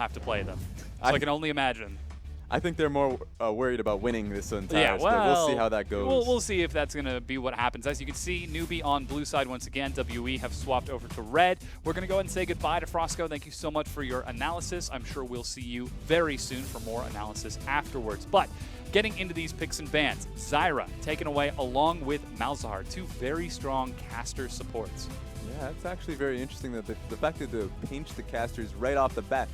have to play them. So I can only imagine. I think they're more worried about winning this entire Yeah, split. We'll see how that goes. We'll see if that's going to be what happens. As you can see, NewBee on blue side once again. WE have swapped over to red. We're going to go ahead and say goodbye to Frosco. Thank you so much for your analysis. I'm sure we'll see you very soon for more analysis afterwards. But getting into these picks and bans, Zyra taken away along with Malzahar, two very strong caster supports. Yeah, it's actually very interesting that the fact that they pinched the casters right off the bat.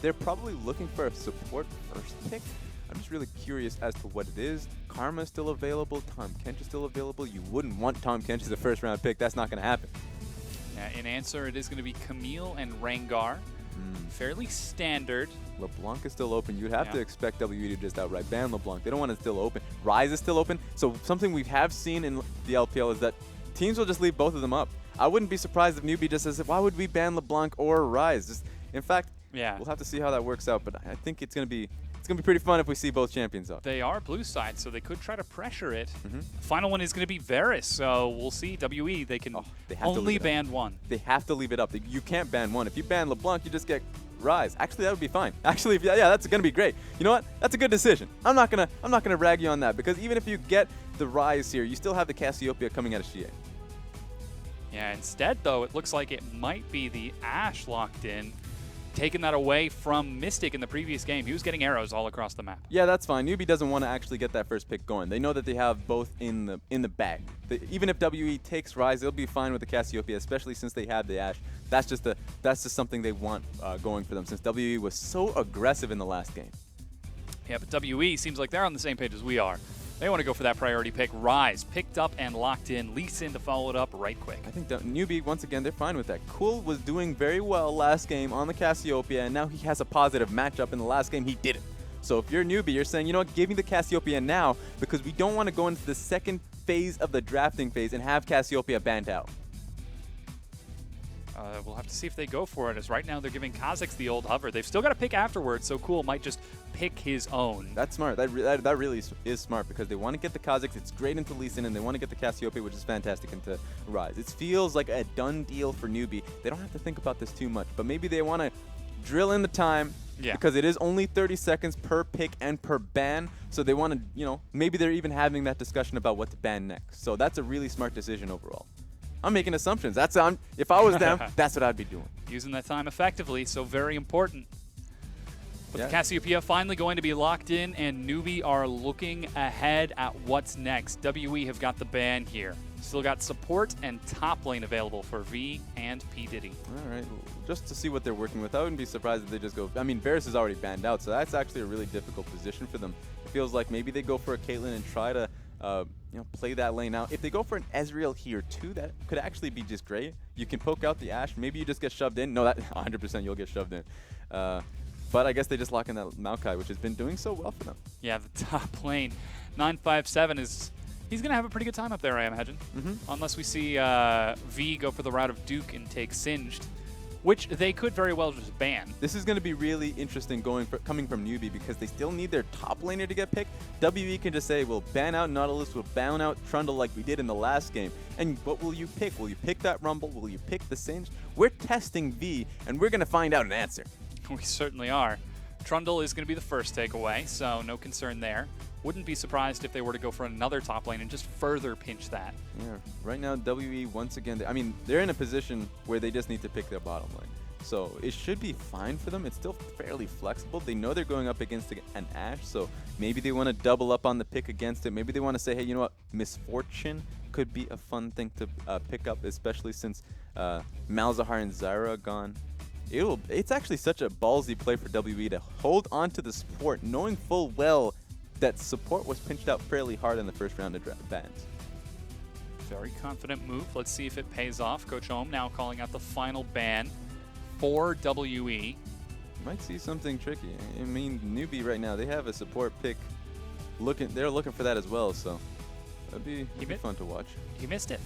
They're probably looking for a support first pick. I'm just really curious as to what it is. Karma's still available. Tom Kench is still available. You wouldn't want Tom Kench as a first-round pick. That's not going to happen. In answer, it is going to be Camille and Rengar. Fairly standard. LeBlanc is still open. You'd have to expect WE to just outright ban LeBlanc. They don't want it still open. Ryze is still open. So something we have seen in the LPL is that teams will just leave both of them up. I wouldn't be surprised if NewBee just says, why would we ban LeBlanc or Ryze? In fact, we'll have to see how that works out. But I think it's going to be pretty fun if we see both champions up. They are blue side, so they could try to pressure it. Final one is going to be Varus, so we'll see. WE, they can only ban one. They have to leave it up. You can't ban one. If you ban LeBlanc, you just get Ryze. Actually, that would be fine. Actually, yeah, that's going to be great. You know what? That's a good decision. I'm not gonna rag you on that, because even if you get the Ryze here, you still have the Cassiopeia coming out of Shie. Yeah, instead, though, it looks like it might be the Ashe locked in, taking that away from Mystic in the previous game. He was getting arrows all across the map. Yeah, that's fine. NewBee doesn't want to actually get that first pick going. They know that they have both in the bag. Even if WE takes Ryze, they'll be fine with the Cassiopeia, especially since they have the Ashe. That's just something they want going for them, since WE was so aggressive in the last game. Yeah, but WE seems like they're on the same page as we are. They want to go for that priority pick. Ryze picked up and locked in. Lee Sin to follow it up right quick. I think NewBee, once again, they're fine with that. Cool was doing very well last game on the Cassiopeia, and now he has a positive matchup. In the last game, he didn't. So if you're NewBee, you're saying, you know what, give me the Cassiopeia now, because we don't want to go into the second phase of the drafting phase and have Cassiopeia banned out. We'll have to see if they go for it, as right now they're giving Kha'Zix the old hover. They've still got to pick afterwards, so Cool might just pick his own. That's smart. That really is smart, because they want to get the Kha'Zix. It's great into Lee Sin, and they want to get the Cassiopeia, which is fantastic, into Ryze. It feels like a done deal for NewBee. They don't have to think about this too much, but maybe they want to drill in the time, because it is only 30 seconds per pick and per ban. So they want to, maybe they're even having that discussion about what to ban next. So that's a really smart decision overall. I'm making assumptions. If I was them, that's what I'd be doing. Using that time effectively, so very important. But the Cassiopeia finally going to be locked in, and NewBee are looking ahead at what's next. WE have got the ban here. Still got support and top lane available for V and P. Diddy. All right, just to see what they're working with, I wouldn't be surprised if they just go. I mean, Varus is already banned out, so that's actually a really difficult position for them. It feels like maybe they go for a Caitlyn and try to play that lane out. If they go for an Ezreal here too, that could actually be just great. You can poke out the Ashe. Maybe you just get shoved in. No, that 100% you'll get shoved in. But I guess they just lock in that Maokai, which has been doing so well for them. Yeah, the top lane, 957 he's going to have a pretty good time up there, I imagine. Unless we see V go for the route of Duke and take Singed, which they could very well just ban. This is going to be really interesting coming from NewBee, because they still need their top laner to get picked. WE can just say, we'll ban out Nautilus, we'll ban out Trundle like we did in the last game. And what will you pick? Will you pick that Rumble? Will you pick the Singed? We're testing V, and we're going to find out an answer. We certainly are. Trundle is going to be the first takeaway, so no concern there. Wouldn't be surprised if they were to go for another top lane and just further pinch that. Yeah, right now WE, once again, they're in a position where they just need to pick their bottom lane. So it should be fine for them. It's still fairly flexible. They know they're going up against an Ashe, so maybe they want to double up on the pick against it. Maybe they want to say, hey, you know what, Misfortune could be a fun thing to pick up, especially since Malzahar and Zyra are gone. It's actually such a ballsy play for WE to hold on to the support, knowing full well that support was pinched out fairly hard in the first round of bans. Very confident move. Let's see if it pays off. Coach Ohm now calling out the final ban for WE. Might see something tricky. I mean, NewBee right now, they have a support pick. They're looking for that as well, so that'd be fun to watch. He missed it.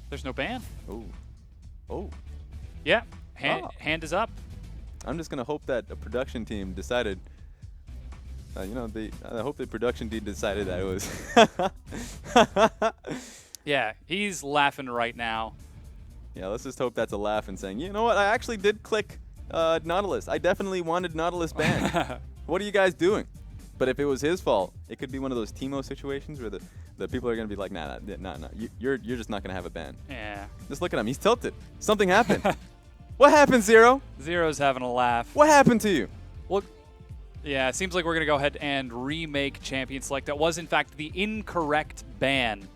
There's no ban. Oh. Yeah, hand is up. I'm just going to hope that a production team decided, I hope the production team decided that it was. Yeah, he's laughing right now. Yeah, let's just hope that's a laugh and saying, you know what, I actually did click Nautilus. I definitely wanted Nautilus banned. What are you guys doing? But if it was his fault, it could be one of those Teemo situations where the people are going to be like, nah. You're just not going to have a ban. Yeah. Just look at him. He's tilted. Something happened. What happened, Zero? Zero's having a laugh. What happened to you? Well, yeah, it seems like we're going to go ahead and remake Champion Select. That was, in fact, the incorrect ban.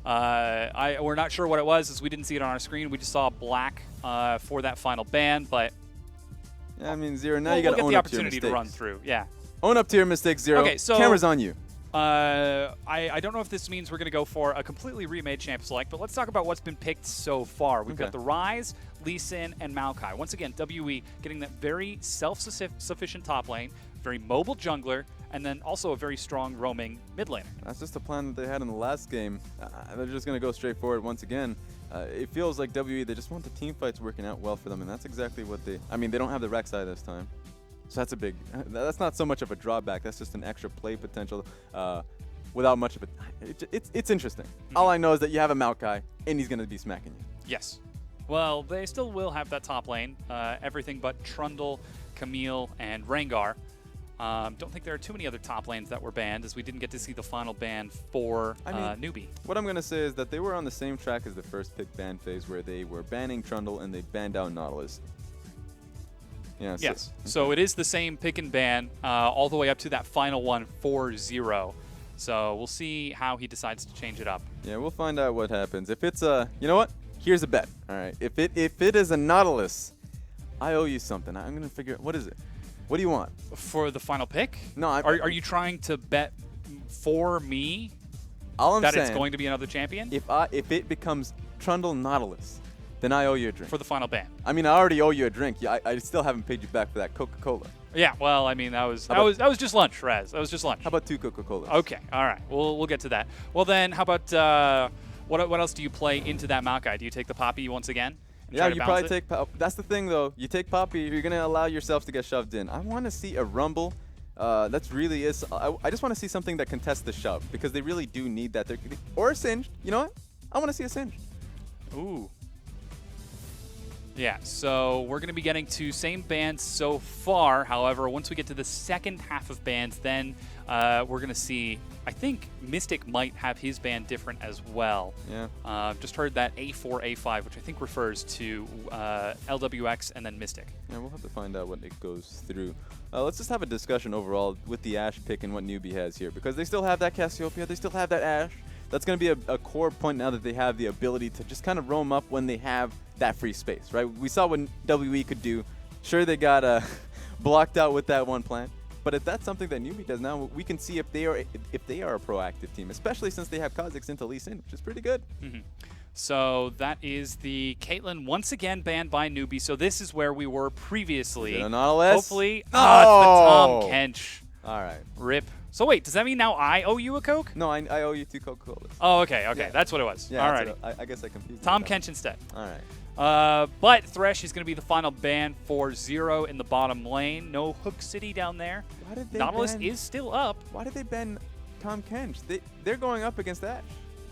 We're not sure what it was, as we didn't see it on our screen. We just saw black for that final ban, but yeah, I mean, Zero, now you got to own the up to your opportunity mistakes. to run through. Yeah. Own up to your mistakes, Zero. Okay, so camera's on you. I don't know if this means we're going to go for a completely remade Champ Select, but let's talk about what's been picked so far. We've got the Ryze, Lee Sin, and Maokai. Once again, WE getting that very self-sufficient top lane, very mobile jungler, and then also a very strong roaming mid laner. That's just the plan that they had in the last game. They're just going to go straight forward once again. It feels like WE, they just want the team fights working out well for them, and that's exactly what they... I mean, they don't have the Rek'Sai this time. So that's a big... That's not so much of a drawback. That's just an extra play potential without much of it. It's interesting. All I know is that you have a Maokai, and he's going to be smacking you. Yes. Well, they still will have that top lane. Everything but Trundle, Camille, and Rengar. Don't think there are too many other top lanes that were banned, as we didn't get to see the final ban for NewBee. What I'm going to say is that they were on the same track as the first pick ban phase, where they were banning Trundle and they banned out Nautilus. Yeah, yes. So it is the same pick and ban all the way up to that final one 4-0. So we'll see how he decides to change it up. Yeah, we'll find out what happens. If it's a, you know what? Here's a bet. All right. If it is a Nautilus, I owe you something. I'm going to figure out, what is it? What do you want? For the final pick? No, are you trying to bet for me all I'm that saying, it's going to be another champion? If it becomes Trundle Nautilus, then I owe you a drink. For the final ban. I mean, I already owe you a drink. I still haven't paid you back for that Coca-Cola. Yeah, well, I mean, that was just lunch, Raz. That was just lunch. How about 2 Coca-Colas? Okay, all right. We'll get to that. Well, then, how about what else do you play into that Maokai? Do you take the Poppy once again? Yeah, you probably take Poppy. That's the thing, though. You take Poppy, you're going to allow yourself to get shoved in. I want to see a Rumble. That's really is. I just want to see something that contests the shove, because they really do need that. Or a Singed. You know what? I want to see a Singed. Ooh. Yeah, so we're going to be getting to same bands so far. However, once we get to the second half of bands, then we're going to see, I think Mystic might have his band different as well. Yeah. Just heard that A4, A5, which I think refers to LWX and then Mystic. Yeah, we'll have to find out what it goes through. Let's just have a discussion overall with the Ashe pick and what NewBee has here, because they still have that Cassiopeia, they still have that Ashe. That's going to be a core point now that they have the ability to just kind of roam up when they have that free space, right? We saw what WE could do. Sure, they got blocked out with that one plant, but if that's something that NewBee does now, we can see if they are a proactive team, especially since they have Kha'Zix into Lee Sin, which is pretty good. So that is the Caitlyn once again banned by NewBee. So this is where we were previously. Is it Nautilus? Hopefully, it's the Tom Kench. All right. Rip. So wait, does that mean now I owe you a Coke? No, I owe you 2 Coca-Colas. Oh, okay, Yeah. that's what it was. Yeah, all right. I guess I confused Tom you. Kench instead. All right. But Thresh is going to be the final ban for Zero in the bottom lane. No Hook City down there. Why did they Nautilus ban, is still up. Why did they ban Tom Kench? They're going up against Ashe.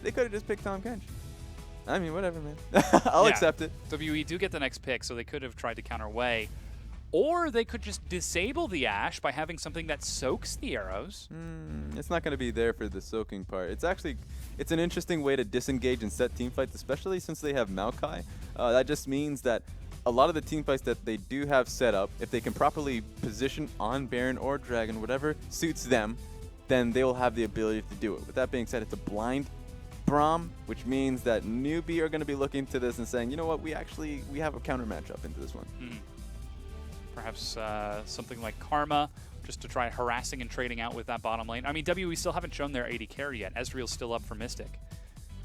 They could have just picked Tom Kench. I mean, whatever, man. I'll accept it. WE do get the next pick, so they could have tried to counter away. Or they could just disable the Ashe by having something that soaks the arrows. It's not going to be there for the soaking part. It's an interesting way to disengage and set team fights, especially since they have Maokai. That just means that a lot of the team fights that they do have set up, if they can properly position on Baron or Dragon, whatever suits them, then they will have the ability to do it. With that being said, it's a blind Braum, which means that NewBee are going to be looking to this and saying, you know what, we have a counter matchup into this one. Perhaps something like Karma, just to try harassing and trading out with that bottom lane. I mean, WE still haven't shown their AD carry yet. Ezreal's still up for Mystic.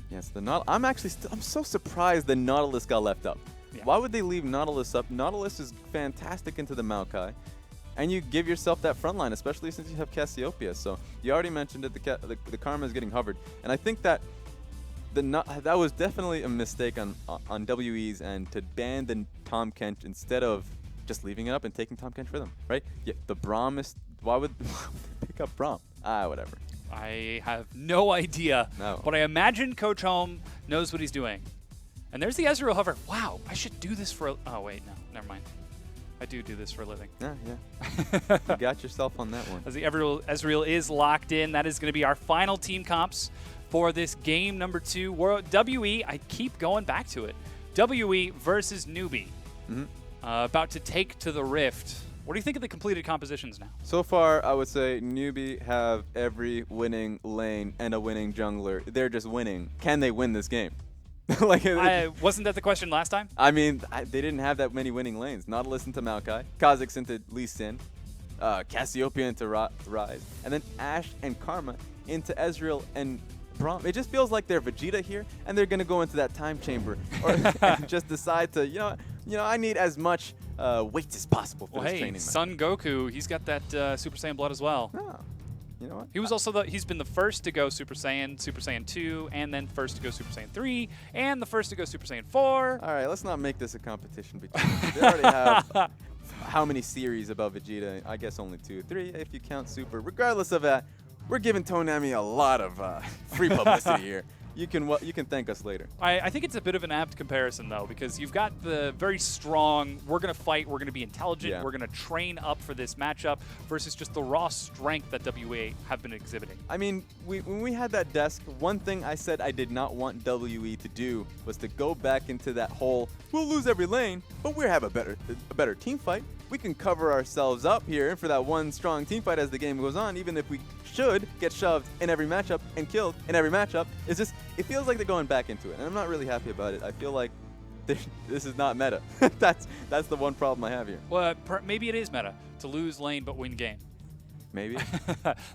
Yes, I'm so surprised the Nautilus got left up. Yeah. Why would they leave Nautilus up? Nautilus is fantastic into the Maokai, and you give yourself that front line, especially since you have Cassiopeia. So you already mentioned it, the Karma is getting hovered, and I think that that was definitely a mistake on WE's end to ban the Tom Kench instead of just leaving it up and taking Tom Kench for them, right? Yeah, the Braum is... Why would they pick up Braum? Whatever. I have no idea. No. But I imagine Coach Home knows what he's doing. And there's the Ezreal hover. Wow, I should do this for... Oh, wait, no. Never mind. I do this for a living. Yeah. You got yourself on that one. As the Ezreal is locked in, that is going to be our final team comps for this game number 2. WE, I keep going back to it. WE versus NewBee. About to take to the Rift. What do you think of the completed compositions now? So far, I would say NewBee have every winning lane and a winning jungler. They're just winning. Can they win this game? Wasn't that the question last time? I mean, they didn't have that many winning lanes. Nautilus into Maokai, Kha'Zix into Lee Sin, Cassiopeia into Ryze, and then Ashe and Karma into Ezreal and Braum. It just feels like they're Vegeta here, and they're going to go into that time chamber or and just decide to, you know, I need as much weight as possible for this training. Son Goku, he's got that Super Saiyan blood as well. Oh, you know what? He was also he's been the first to go Super Saiyan 2, and then first to go Super Saiyan 3, and the first to go Super Saiyan 4. All right, let's not make this a competition between them. They already have how many series above Vegeta? I guess only 2, 3 if you count Super. Regardless of that, we're giving Tonami a lot of free publicity here. You can thank us later. I think it's a bit of an apt comparison, though, because you've got the very strong, we're going to fight, we're going to be intelligent, we're going to train up for this matchup, versus just the raw strength that WE have been exhibiting. I mean, when we had that desk, one thing I said I did not want WE to do was to go back into that whole, we'll lose every lane, but we have a better team fight. We can cover ourselves up here for that one strong team fight as the game goes on, even if we should get shoved in every matchup and killed in every matchup. It's just, it feels like they're going back into it, and I'm not really happy about it. I feel like this is not meta. That's the one problem I have here. Well, maybe it is meta to lose lane but win game. Maybe.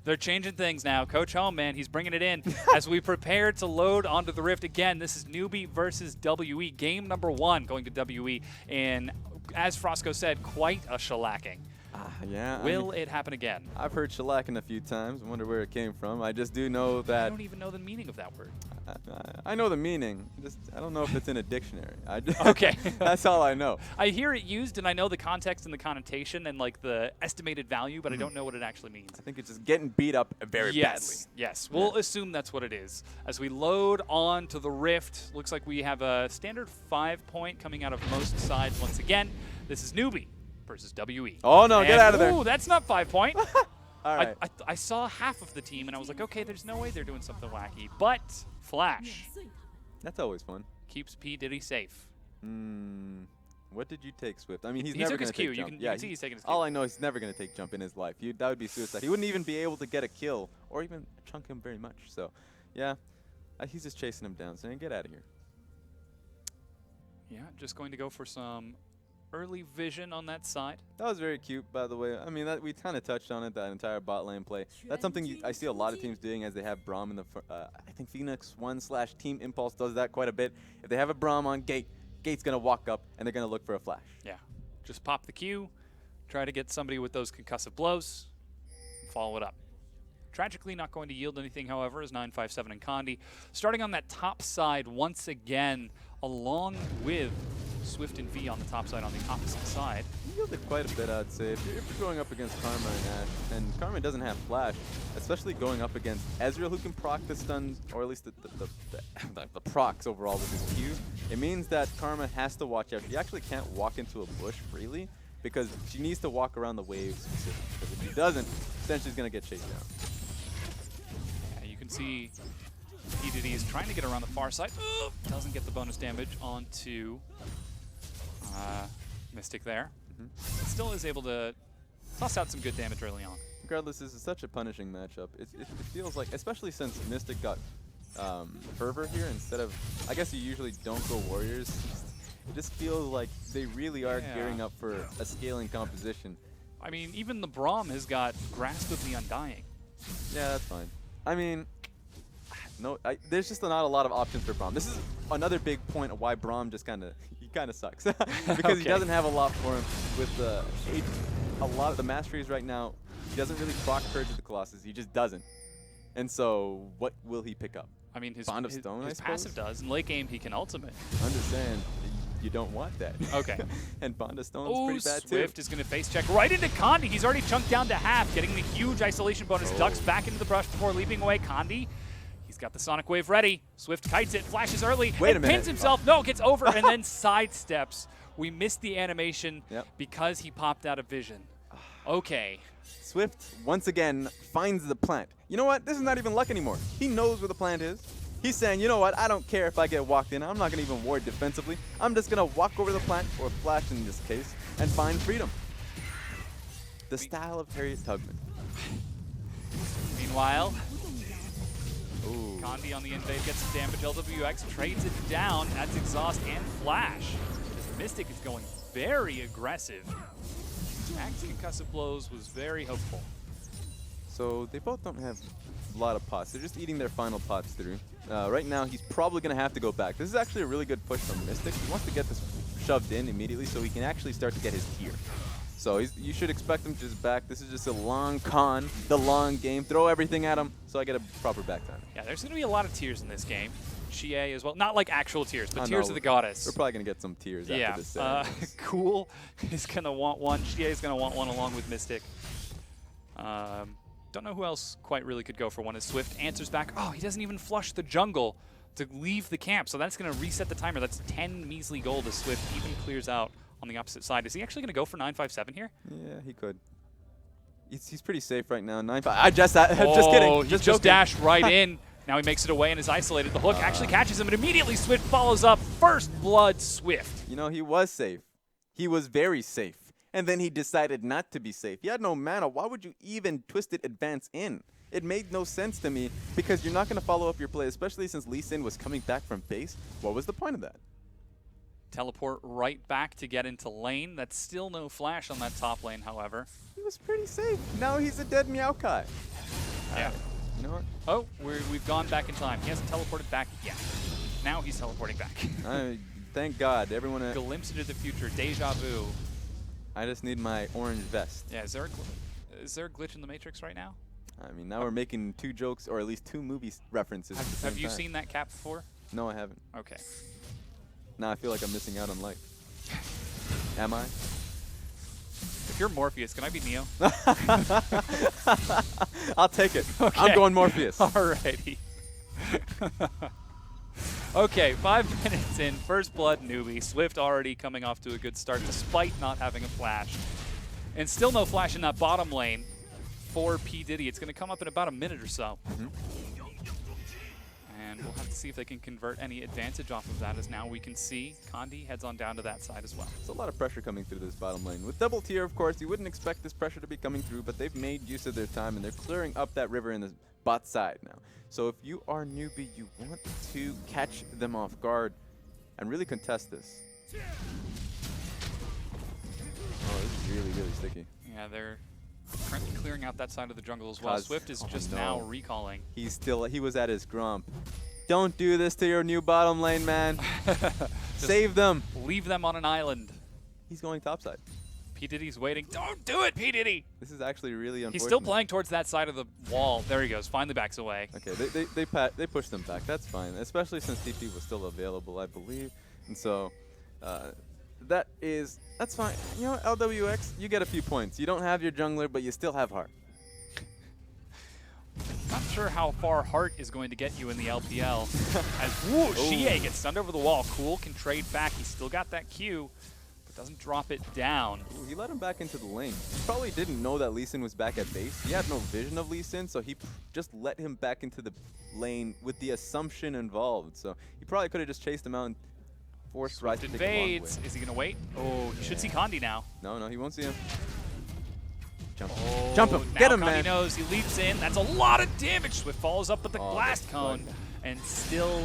They're changing things now. Coach Home, man, he's bringing it in as we prepare to load onto the Rift again. This is NewBee versus WE, game number 1 going to WE, and as Frosco said, quite a shellacking. Yeah. Will it happen again? I've heard shellacking a few times. I wonder where it came from. I just do know that. I don't even know the meaning of that word. I know the meaning. I don't know if it's in a dictionary. Okay. That's all I know. I hear it used, and I know the context and the connotation and like the estimated value, but I don't know what it actually means. I think it's just getting beat up very badly. Yes. We'll assume that's what it is. As we load on to the Rift, looks like we have a standard 5-point coming out of most sides once again. This is NewBee versus WE. Oh, no, get out of there. Ooh, that's not 5-point. All right. I saw half of the team, and I was like, okay, there's no way they're doing something wacky. But Flash. That's always fun. Keeps P. Diddy safe. What did you take, Swift? I mean, he never took his going to Q. take jump. You can see he's taking his Q. All I know is he's never going to take jump in his life. That would be suicide. He wouldn't even be able to get a kill or even chunk him very much. So, yeah, he's just chasing him down, saying, get out of here. Yeah, just going to go for some early vision on that side. That was very cute, by the way. I mean, we kind of touched on it, that entire bot lane play. That's something I see a lot of teams doing as they have Braum in the I think Phoenix 1/Team Impulse does that quite a bit. If they have a Braum on gate, gate's going to walk up, and they're going to look for a flash. Yeah, just pop the Q, try to get somebody with those concussive blows, follow it up. Tragically not going to yield anything, however, is 957 and Condi. Starting on that top side once again, along with Swift and V on the top side on the opposite side. He yielded quite a bit, I'd say. If you're going up against Karma and Ashe, and Karma doesn't have Flash, especially going up against Ezreal, who can proc the stuns, or at least the procs overall with his Q, it means that Karma has to watch out. She actually can't walk into a bush freely, because she needs to walk around the waves specifically. Because if she doesn't, then she's going to get chased down. Yeah, you can see P. is trying to get around the far side. Doesn't get the bonus damage onto Mystic there. Still is able to toss out some good damage early on. Regardless, this is such a punishing matchup. It feels like, especially since Mystic got Fervor here instead of, I guess you usually don't go Warriors. It just feels like they really are gearing up for a scaling composition. I mean, even the Braum has got Grasp of the Undying. Yeah, that's fine. I mean, there's just not a lot of options for Braum. This is another big point of why Braum just kind of sucks because he doesn't have a lot for him with a lot of the masteries right now. He doesn't really proc Purge of the Colossus. He just doesn't. And so, what will he pick up? I mean, his Bond of Stone, his passive does. In late game, he can ultimate. Understand. You don't want that. Okay. And Bond of Stone is pretty bad too. Swift is going to face check right into Condi. He's already chunked down to half, getting the huge isolation bonus. Ducks back into the brush before leaping away. Condi. He's got the Sonic Wave ready. Swift kites it, flashes early, Wait a and minute. pins himself. No, gets over and then sidesteps We missed the animation Yep. because he popped out of vision. Okay. Swift, once again, finds the plant. You know what? This is not even luck anymore. He knows where the plant is. He's saying, you know what? I don't care if I get walked in. I'm not going to even ward defensively. I'm just going to walk over the plant, or flash in this case, and find freedom. The style of Harriet Tubman. Meanwhile, Ooh. Condi on the invade gets some damage. LWX trades it down. That's exhaust and flash. This Mystic is going very aggressive. Max concussive blows was very hopeful. So they both don't have a lot of pots. They're just eating their final pots through. Right now, he's probably going to have to go back. This is actually a really good push from Mystic. He wants to get this shoved in immediately so he can actually start to get his tier. So you should expect him to just back. This is just a long con, the long game. Throw everything at him so I get a proper back time. Yeah, there's going to be a lot of tiers in this game. Chie as well. Not like actual tiers, but Oh, tears no, of the goddess. We're probably going to get some tears Yeah. after this set. Cool is going to want one. Chie is going to want one along with Mystic. Don't know who else quite really could go for one as Swift answers back. Oh, he doesn't even flush the jungle to leave the camp, so that's going to reset the timer. That's 10 measly gold as Swift even clears out on the opposite side. Is he actually going to go for 957 here? Yeah, he could. He's pretty safe right now. 9-5. Just kidding. He Just just joking. dashed right in. Now he makes it away and is isolated. The hook actually catches him, and immediately Swift follows up. First blood Swift. You know, he was safe. He was very safe. And then he decided not to be safe. He had no mana. Why would you even Twisted Advance in? It made no sense to me because you're not going to follow up your play, especially since Lee Sin was coming back from base. What was the point of that? Teleport right back to get into lane. That's still no flash on that top lane, however. He was pretty safe. Now he's a dead Meowkai. Yeah. You know what? Oh, we've gone back in time. He hasn't teleported back yet. Now he's teleporting back. Thank God. Everyone. Glimpse into the future. Deja vu. I just need my orange vest. Yeah, is there a glitch in the Matrix right now? I mean, now we're making 2 jokes, or at least 2 movie references. at the same Have you time. seen that cap before? No, I haven't. Okay. Now I feel like I'm missing out on life. Am I? If you're Morpheus, can I be Neo? I'll take it. Okay. I'm going Morpheus. Alrighty. Okay, 5 minutes in. First blood NewBee. Swift already coming off to a good start despite not having a flash. And still no flash in that bottom lane for P. Diddy. It's going to come up in about a minute or so. And we'll have to see if they can convert any advantage off of that, as now we can see Condi heads on down to that side as well. There's a lot of pressure coming through this bottom lane. With double tier, of course, you wouldn't expect this pressure to be coming through, but they've made use of their time, and they're clearing up that river in the bot side now. So if you are NewBee, you want to catch them off guard and really contest this. Oh, this is really, really sticky. Yeah, they're currently clearing out that side of the jungle as well. Cause, Swift is just now recalling. He was at his grump. Don't do this to your new bottom lane, man. Save them. Leave them on an island. He's going topside. P. Diddy's waiting. Don't do it, P. Diddy! This is actually really unfortunate. He's still playing towards that side of the wall. There he goes. Finally backs away. Okay, they pushed them back. That's fine, especially since TP was still available, I believe. And so that's fine. You know what, LWX, you get a few points. You don't have your jungler, but you still have heart. Not sure how far Heart is going to get you in the LPL. As Xie gets stunned over the wall. Cool can trade back. He's still got that Q, but doesn't drop it down. Ooh, he let him back into the lane. He probably didn't know that Lee Sin was back at base. He had no vision of Lee Sin, so he just let him back into the lane with the assumption involved. So he probably could have just chased him out and forced Ryze to take a long way. Invades. Is he going to wait? Oh, he should see Condi now. No, he won't see him. Jump. Oh, Jump him. Now Get him, Condi man. knows. He leaps in. That's a lot of damage. Swift follows up with the blast that's cone. fun. And still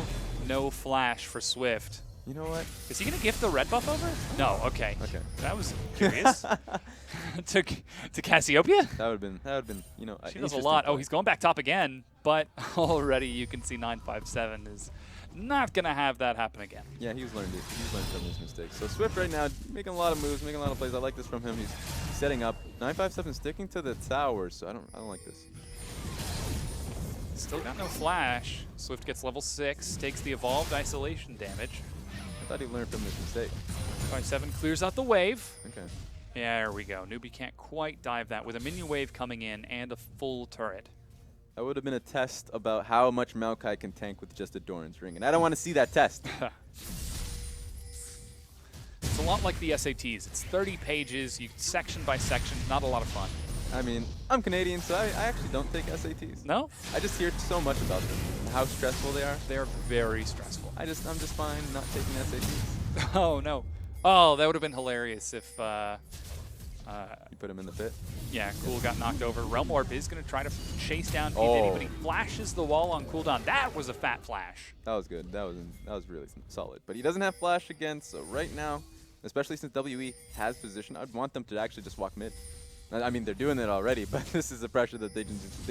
no flash for Swift. You know what? Is he going to gift the red buff over? No, okay. Okay. That was curious. to Cassiopeia? That would have been, you know, She does a lot. Oh, he's going back top again, but already you can see 957 is not going to have that happen again. Yeah, he's learned it. He's learned from his mistakes. So Swift right now making a lot of moves, making a lot of plays. I like this from him. He's setting up. 957 sticking to the tower, so I don't like this. Still got no flash. Swift gets level 6, takes the evolved isolation damage. I thought he learned from his mistake. 57 clears out the wave. Okay. Yeah, there we go. NewBee can't quite dive that with a minion wave coming in and a full turret. That would have been a test about how much Maokai can tank with just a Doran's Ring, and I don't want to see that test. It's a lot like the SATs. It's 30 pages, section by section, not a lot of fun. I mean, I'm Canadian, so I actually don't take SATs. No? I just hear so much about them, and how stressful they are. They're very stressful. I'm just fine not taking SATs. Oh, no. Oh, that would have been hilarious if... you put him in the pit? Yeah, Cool got knocked over. Realm Warp is going to try to chase down P. Diddy, but he flashes the wall on cooldown. That was a fat flash. That was good. That was really solid. But he doesn't have flash again, so right now, especially since WE has position, I'd want them to actually just walk mid. I mean, they're doing it already, but this is the pressure that they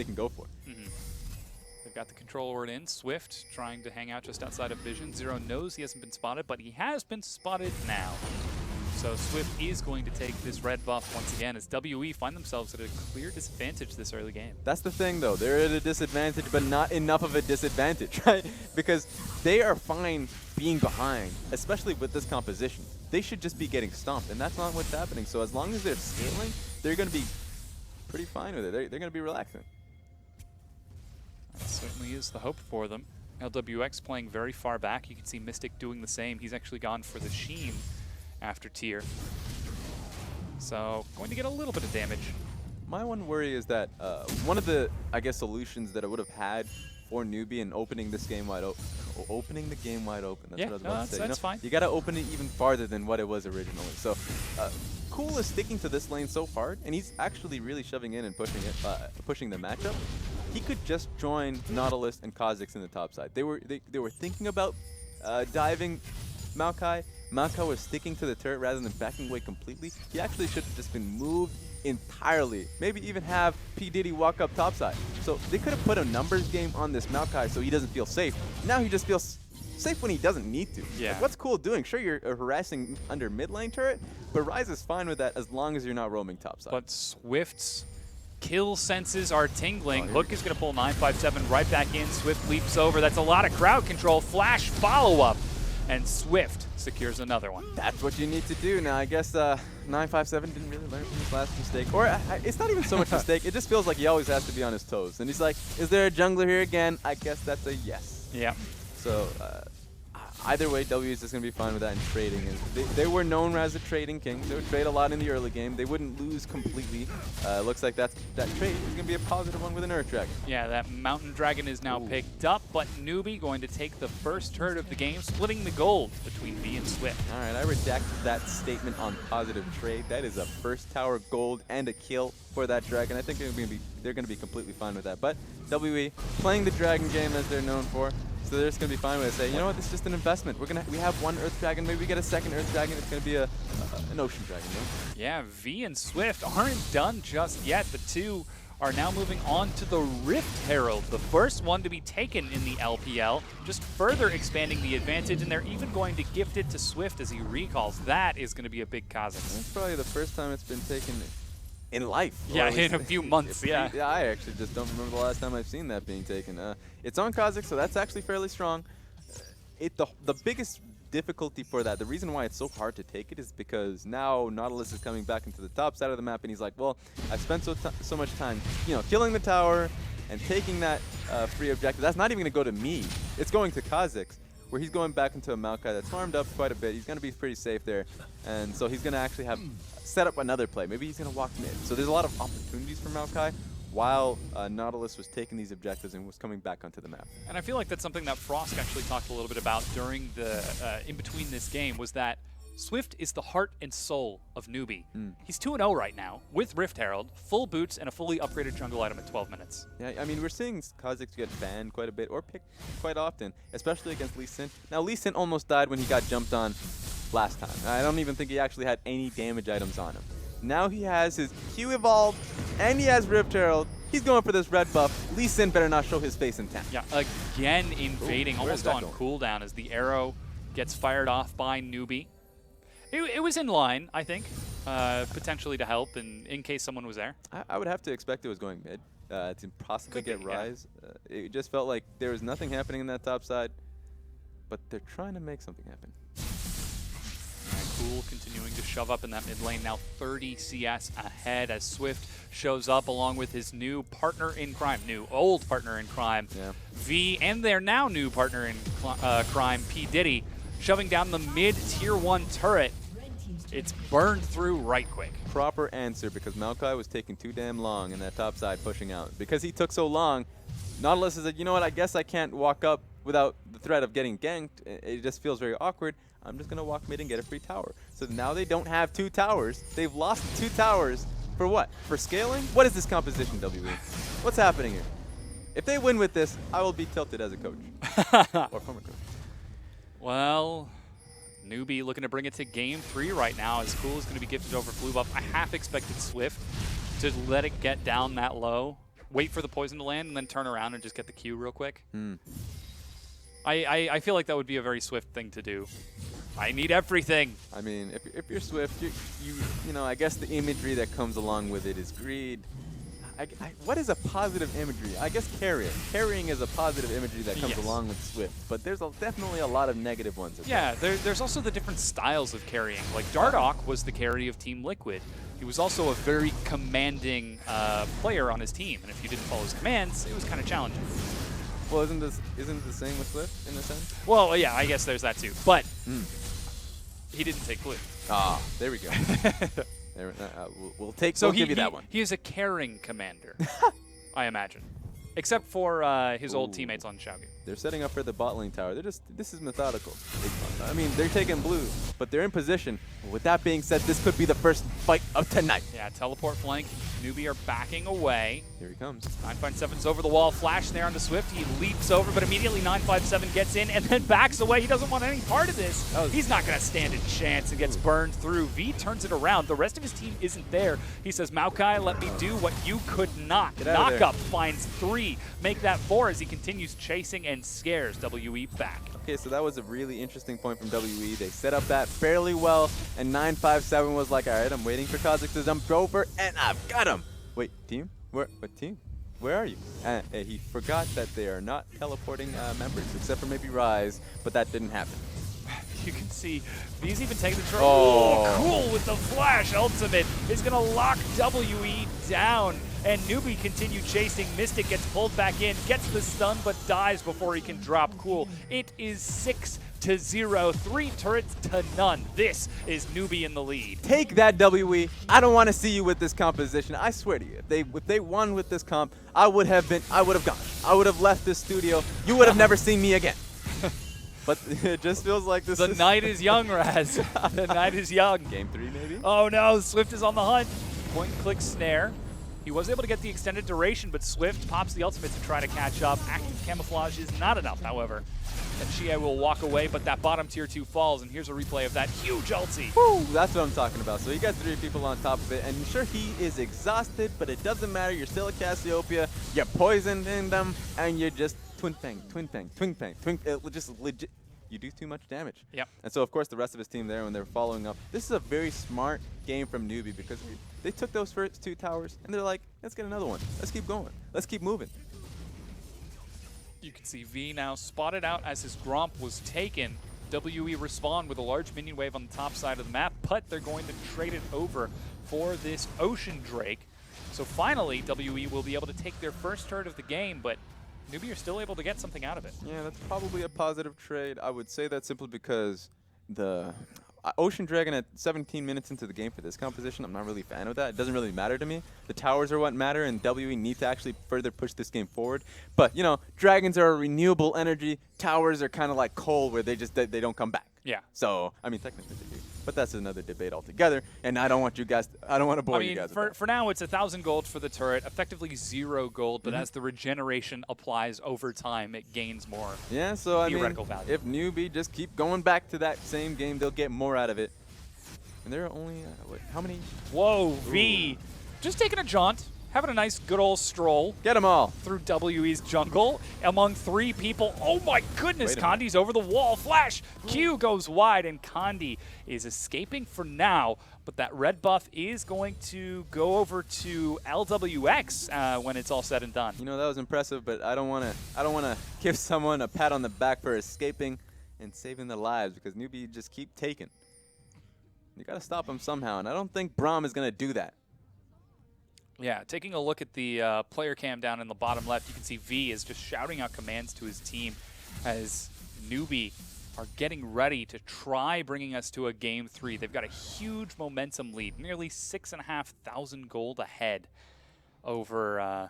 can go for. They've got the control word in. Swift trying to hang out just outside of vision. Zero knows he hasn't been spotted, but he has been spotted now. So Swift is going to take this red buff once again as WE find themselves at a clear disadvantage this early game. That's the thing, though. They're at a disadvantage, but not enough of a disadvantage, right? Because they are fine being behind, especially with this composition. They should just be getting stomped, and that's not what's happening. So as long as they're scaling, they're going to be pretty fine with it. They're going to be relaxing. That certainly is the hope for them. LWX playing very far back. You can see Mystic doing the same. He's actually gone for the Sheen after tier. So going to get a little bit of damage. My one worry is that one of the, I guess, solutions that I would have had for NewBee and opening this game wide open, opening the game wide open. That's what I was about to say. That's fine. You got to open it even farther than what it was originally. So Cool is sticking to this lane so hard, and he's actually really shoving in and pushing the matchup. He could just join Nautilus and Kha'Zix in the top side. They were thinking about diving Maokai. Maokai was sticking to the turret rather than backing away completely. He actually should have just been moved entirely. Maybe even have P. Diddy walk up topside. So they could have put a numbers game on this Maokai so he doesn't feel safe. Now he just feels safe when he doesn't need to. Yeah. Like, what's Cool doing? Sure, you're harassing under mid lane turret, but Ryze is fine with that as long as you're not roaming topside. But Swift's kill senses are tingling. Hook is going to pull 957 right back in. Swift leaps over. That's a lot of crowd control. Flash follow-up. And Swift secures another one. That's what you need to do. Now, I guess 957 didn't really learn from his last mistake. Or it's not even so much mistake. It just feels like he always has to be on his toes. And he's like, is there a jungler here again? I guess that's a yes. Yeah. So either way, W is just going to be fine with that in trading. They were known as a trading king. They would trade a lot in the early game. They wouldn't lose completely. Looks like that trade is going to be a positive one with an Earth Dragon. Yeah, that Mountain Dragon is now picked up, but NewBee going to take the first turret of the game, splitting the gold between V and Swift. All right, I redacted that statement on positive trade. That is a first tower gold and a kill for that dragon. I think they're going to be completely fine with that. But WE playing the dragon game as they're known for. So they're just going to be fine with it. Say, you know what, this is just an investment. We have one Earth Dragon, maybe we get a second Earth Dragon. It's going to be an Ocean Dragon, you know? Yeah, V and Swift aren't done just yet. The two are now moving on to the Rift Herald, the first one to be taken in the LPL, just further expanding the advantage, and they're even going to gift it to Swift as he recalls. That is going to be a big Kha'Zix. It's probably the first time it's been taken in life. Yeah, in a few months, yeah. Yeah, I actually just don't remember the last time I've seen that being taken. It's on Kha'Zix, so that's actually fairly strong. The biggest difficulty for that, the reason why it's so hard to take it is because now Nautilus is coming back into the top side of the map, and he's like, well, I've spent so much time, killing the tower and taking that free objective. That's not even going to go to me. It's going to Kha'Zix, where he's going back into a Maokai that's farmed up quite a bit. He's going to be pretty safe there, and so he's going to actually have set up another play. Maybe he's going to walk mid. So there's a lot of opportunities for Maokai while Nautilus was taking these objectives and was coming back onto the map. And I feel like that's something that Frost actually talked a little bit about during the in between this game, was that Swift is the heart and soul of NewBee. He's 2-0 right now with Rift Herald, full boots, and a fully upgraded jungle item in 12 minutes. Yeah, I mean, we're seeing Kha'Zix get banned quite a bit, or picked quite often, especially against Lee Sin. Now, Lee Sin almost died when he got jumped on last time. I don't even think he actually had any damage items on him. Now he has his Q evolved, and he has Rift Herald. He's going for this red buff. Lee Sin better not show his face in 10. Yeah, again invading, almost on cooldown as the arrow gets fired off by NewBee. It was in line, I think, potentially to help in case someone was there. I would have to expect it was going mid to possibly get Ryze. It just felt like there was nothing happening in that top side, but they're trying to make something happen. Cool continuing to shove up in that mid lane, now 30 CS ahead as Swift shows up along with his new partner in crime, old partner in crime, V, and their now new partner in crime, P. Diddy, shoving down the mid tier 1 turret. It's burned through right quick. Proper answer, because Maokai was taking too damn long in that top side pushing out. Because he took so long, Nautilus is like, you know what, I guess I can't walk up without the threat of getting ganked. It just feels very awkward. I'm just going to walk mid and get a free tower. So now they don't have 2 towers. They've lost 2 towers. For what? For scaling? What is this composition, WE? What's happening here? If they win with this, I will be tilted as a coach. Or former coach. Well, NewBee looking to bring it to game 3 right now, as Cool is going to be gifted over blue buff. I half expected Swift to let it get down that low, wait for the poison to land, and then turn around and just get the Q real quick. I feel like that would be a very Swift thing to do. I need everything. I mean, if you're Swift, you know, I guess the imagery that comes along with it is greed. What is a positive imagery? I guess carrying. Carrying is a positive imagery that comes along with Swift, but there's definitely a lot of negative ones. Yeah, there's also the different styles of carrying. Like Dardoch was the carry of Team Liquid. He was also a very commanding player on his team, and if you didn't follow his commands, it was kind of challenging. Well, isn't it the same with Swift in a sense? Well, yeah, I guess there's that too, but he didn't take blue. Ah, there we go. We'll give you that one. He is a caring commander, I imagine. Except for his old teammates on Xiaogu. They're setting up for the bot lane tower. This is methodical. I mean, they're taking blue, but they're in position. With that being said, this could be the first fight of tonight. Yeah, teleport flank. NewBee are backing away. Here he comes. 957's over the wall. Flash there onto Swift. He leaps over, but immediately 957 gets in and then backs away. He doesn't want any part of this. He's not going to stand a chance and gets burned through. V turns it around. The rest of his team isn't there. He says, Maokai, let me do what you could not. Knock up finds 3. Make that 4 as he continues chasing and scares WE back. Okay, so that was a really interesting point from WE. They set up that fairly well, and 957 was like, all right, I'm waiting for Kha'Zix to jump over, and I've got him. Wait, team? What team? Where are you? He forgot that they are not teleporting members, except for maybe Rise, but that didn't happen. You can see V's even taking the turn. Oh, Cool with the flash ultimate is going to lock WE down. And NewBee continued chasing. Mystic gets pulled back in, gets the stun, but dies before he can drop Cool. It is 6-0, 3 turrets to none. This is NewBee in the lead. Take that, WE. I don't want to see you with this composition. I swear to you, if they won with this comp, I would have gone. I would have left this studio. You would have never seen me again. But it just feels like this The night is young, Raz. The night is young. Game 3, maybe? Oh no, Swift is on the hunt. Point and click snare. He was able to get the extended duration, but Swift pops the ultimate to try to catch up. Active camouflage is not enough, however. And Xie will walk away, but that bottom tier 2 falls, and here's a replay of that huge ulti. Woo, that's what I'm talking about. So you got 3 people on top of it, and sure, he is exhausted, but it doesn't matter. You're still a Cassiopeia. You're poisoned in them, and you're just twin pang. Just legit. You do too much damage. Yep. And so, of course, the rest of his team there, when they're following up, this is a very smart game from NewBee, because they took those first 2 towers, and they're like, let's get another one. Let's keep going. Let's keep moving. You can see V now spotted out as his Gromp was taken. WE respond with a large minion wave on the top side of the map, but they're going to trade it over for this Ocean Drake. So finally, WE will be able to take their first turret of the game, but NewBee are still able to get something out of it. Yeah, that's probably a positive trade. I would say that simply because the Ocean Dragon at 17 minutes into the game for this composition, I'm not really a fan of that. It doesn't really matter to me. The towers are what matter, and WE need to actually further push this game forward. But, you know, dragons are a renewable energy. Towers are kind of like coal, where they don't come back. Yeah. So, I mean, technically they do. But that's another debate altogether, and I don't want you guys, I don't want to bore you guys with that. For now, it's 1,000 gold for the turret, effectively 0 gold, but as the regeneration applies over time, it gains more theoretical value. If NewBee just keep going back to that same game, they'll get more out of it. And there are only, how many? Whoa, V. Just taking a jaunt. Having a nice good old stroll. Get them all. Through WE's jungle among 3 people. Oh my goodness, Kandi's over the wall. Flash! Q goes wide, and Kandi is escaping for now. But that red buff is going to go over to LWX when it's all said and done. You know, that was impressive, but I don't want to give someone a pat on the back for escaping and saving their lives, because NewBee just keep taking. You got to stop him somehow, and I don't think Braum is going to do that. Yeah, taking a look at the player cam down in the bottom left, you can see V is just shouting out commands to his team as NewBee are getting ready to try bringing us to a Game 3. They've got a huge momentum lead, nearly 6,500 gold ahead over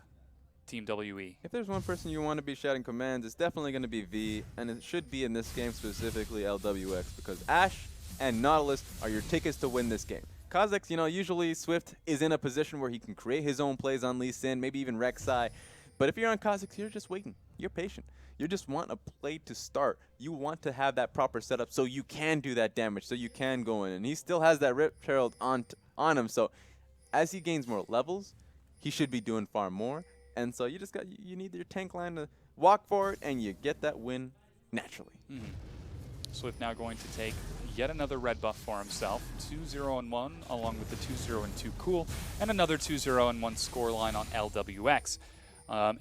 Team WE. If there's one person you want to be shouting commands, it's definitely going to be V, and it should be in this game specifically LWX, because Ashe and Nautilus are your tickets to win this game. Kha'Zix, you know, usually Swift is in a position where he can create his own plays on Lee Sin, maybe even Rek'Sai. But if you're on Kha'Zix, you're just waiting. You're patient. You just want a play to start. You want to have that proper setup so you can do that damage, so you can go in. And he still has that Rip Herald on him. So as he gains more levels, he should be doing far more. And so you need your tank line to walk forward, and you get that win naturally. Mm-hmm. Swift now going to take yet another red buff for himself. 2-0-1 along with the 2-0-2 cool, and another 2-0-1 scoreline on LWX.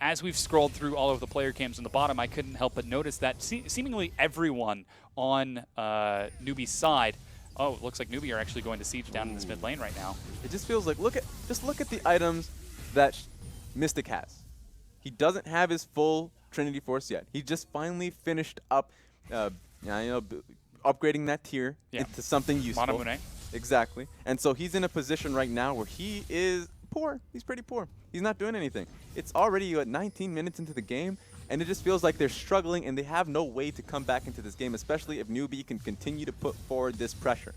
As we've scrolled through all of the player cams in the bottom, I couldn't help but notice that seemingly everyone on NewBee's side, oh, it looks like NewBee are actually going to siege down in this mid lane right now. It just feels like, just look at the items that Mystic has. He doesn't have his full Trinity Force yet. He just finally finished up, upgrading that tier into something useful. Manamune. Exactly. And so he's in a position right now where he is poor. He's pretty poor. He's not doing anything. It's already 19 minutes into the game, and it just feels like they're struggling, and they have no way to come back into this game, especially if NewBee can continue to put forward this pressure.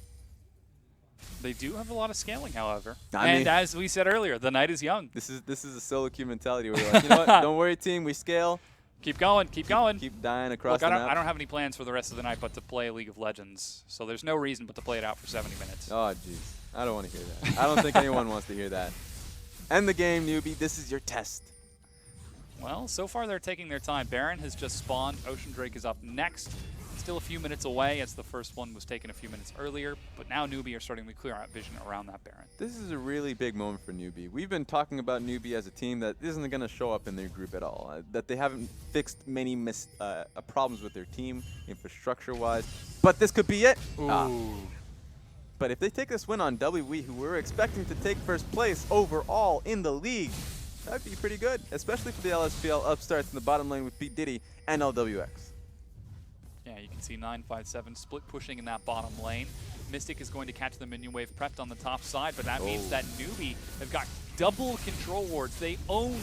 They do have a lot of scaling, however. I mean, as we said earlier, the night is young. This is a solo queue mentality where you're like, you know what? Don't worry, team. We scale. Keep going. Keep going. Keep dying across Look, the map. I don't have any plans for the rest of the night but to play League of Legends. So there's no reason but to play it out for 70 minutes. Oh, jeez. I don't want to hear that. I don't think anyone wants to hear that. End the game, NewBee. This is your test. Well, so far they're taking their time. Baron has just spawned. Ocean Drake is up next. Still a few minutes away, as the first one was taken a few minutes earlier. But now NewBee are starting to clear out vision around that Baron. This is a really big moment for NewBee. We've been talking about NewBee as a team that isn't going to show up in their group at all. That they haven't fixed many problems with their team, infrastructure-wise. But this could be it. Ooh. But if they take this win on WE, who we're expecting to take first place overall in the league, that'd be pretty good, especially for the LSPL upstarts in the bottom lane with P. Diddy and LWX. Yeah, you can see 957 split pushing in that bottom lane. Mystic is going to catch the minion wave prepped on the top side, but that means that NewBee have got double control wards. They own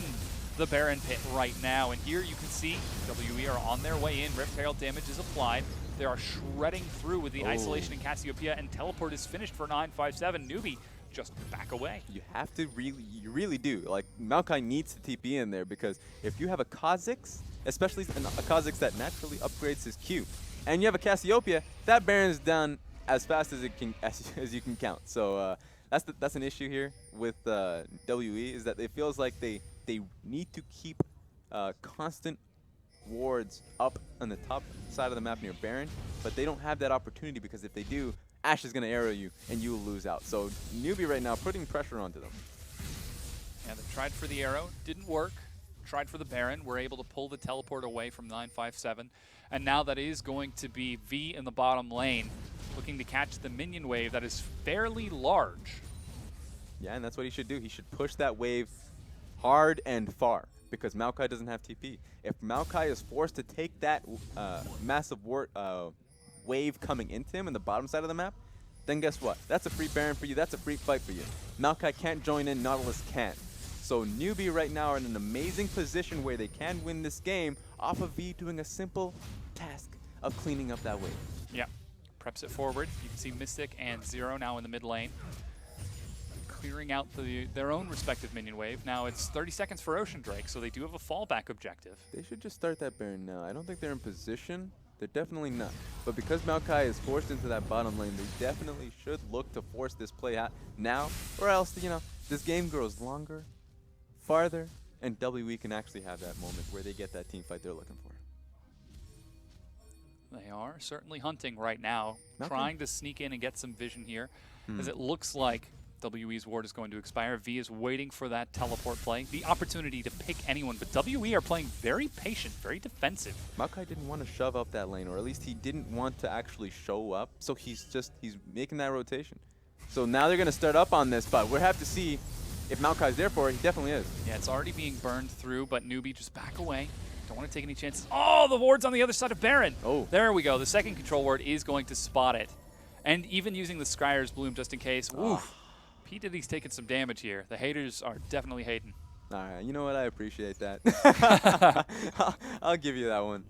the Baron pit right now, and here you can see WE are on their way in. Rift Herald damage is applied. They are shredding through with the isolation in Cassiopeia, and teleport is finished for 957. NewBee just back away. You have to you really do. Like, Maokai needs to TP in there, because if you have a Kha'Zix, especially a Kha'Zix that naturally upgrades his Q, and you have a Cassiopeia, that Baron's done as fast as it can as you can count. So that's an issue here with WE, is that it feels like they need to keep constant wards up on the top side of the map near Baron, but they don't have that opportunity, because if they do, Ashe is going to arrow you and you will lose out. So NewBee right now putting pressure onto them. Yeah, they tried for the arrow, didn't work. Tried for the Baron, were able to pull the teleport away from 957. And now that is going to be V in the bottom lane, looking to catch the minion wave that is fairly large. Yeah, and that's what he should do. He should push that wave hard and far, because Maokai doesn't have TP. If Maokai is forced to take that massive wave coming into him in the bottom side of the map, then guess what? That's a free Baron for you. That's a free fight for you. Maokai can't join in. Nautilus can't. So NewBee right now are in an amazing position where they can win this game off of V doing a simple task of cleaning up that wave. Yeah, preps it forward. You can see Mystic and Zero now in the mid lane, clearing out their own respective minion wave. Now it's 30 seconds for Ocean Drake, so they do have a fallback objective. They should just start that Baron now. I don't think they're in position. They're definitely not. But because Maokai is forced into that bottom lane, they definitely should look to force this play out now, or else, you know, this game grows longer, farther, and WE can actually have that moment where they get that team fight they're looking for. They are certainly hunting right now, trying to sneak in and get some vision here, as it looks like WE's ward is going to expire. V is waiting for that teleport play, the opportunity to pick anyone, but WE are playing very patient, very defensive. Maokai didn't want to shove up that lane, or at least he didn't want to actually show up, so he's making that rotation. So now they're going to start up on this, but we'll have to see if Maokai's there for it. He definitely is. Yeah, it's already being burned through, but NewBee just back away. Don't want to take any chances. Oh, the ward's on the other side of Baron. Oh. There we go. The second control ward is going to spot it. And even using the Scryer's Bloom just in case. Oof. P. Diddy's taking some damage here. The haters are definitely hating. All right, you know what? I appreciate that. I'll give you that one.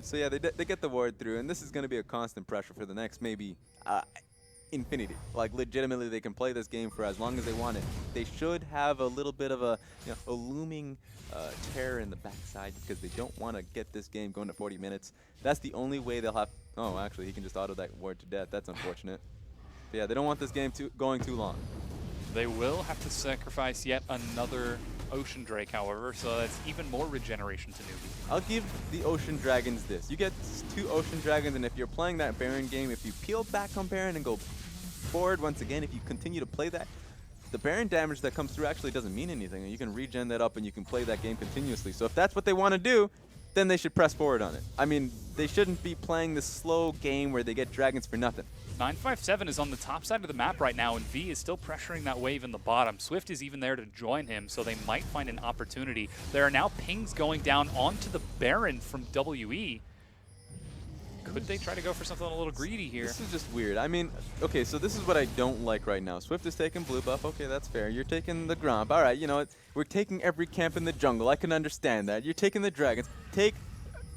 So yeah, they get the ward through, and this is going to be a constant pressure for the next maybe infinity. Like legitimately, they can play this game for as long as they want it. They should have a little bit of a looming terror in the backside because they don't want to get this game going to 40 minutes. That's the only way they'll have. Oh, actually, he can just auto that ward to death. That's unfortunate. But yeah, they don't want this game going too long. They will have to sacrifice yet another Ocean Drake, however, so that's even more regeneration to NewBee. I'll give the Ocean Dragons this. You get 2 Ocean Dragons, and if you're playing that Baron game, if you peel back on Baron and go forward once again, if you continue to play that, the Baron damage that comes through actually doesn't mean anything. And you can regen that up and you can play that game continuously. So if that's what they want to do, then they should press forward on it. I mean, they shouldn't be playing this slow game where they get dragons for nothing. 957 is on the top side of the map right now, and V is still pressuring that wave in the bottom. Swift is even there to join him, so they might find an opportunity. There are now pings going down onto the Baron from WE. Could they try to go for something a little greedy here? This is just weird. I mean, okay, so this is what I don't like right now. Swift is taking blue buff. Okay, that's fair. You're taking the Gromp. All right, you know what? We're taking every camp in the jungle. I can understand that. You're taking the dragons.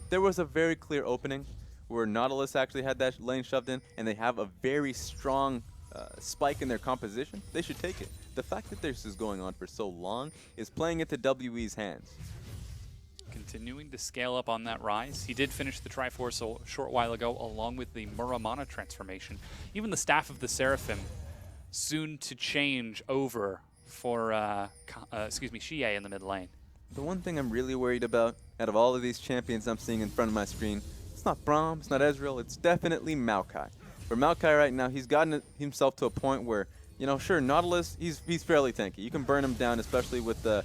There was a very clear opening where Nautilus actually had that lane shoved in, and they have a very strong spike in their composition. They should take it. The fact that this is going on for so long is playing into WE's hands. Continuing to scale up on that rise. He did finish the Triforce a short while ago, along with the Muramana transformation. Even the Staff of the Seraphim, soon to change over for, Xie in the mid lane. The one thing I'm really worried about, out of all of these champions I'm seeing in front of my screen, it's not Braum, it's not Ezreal, it's definitely Maokai. For Maokai right now, he's gotten himself to a point where, you know, sure, Nautilus, he's fairly tanky. You can burn him down, especially with the,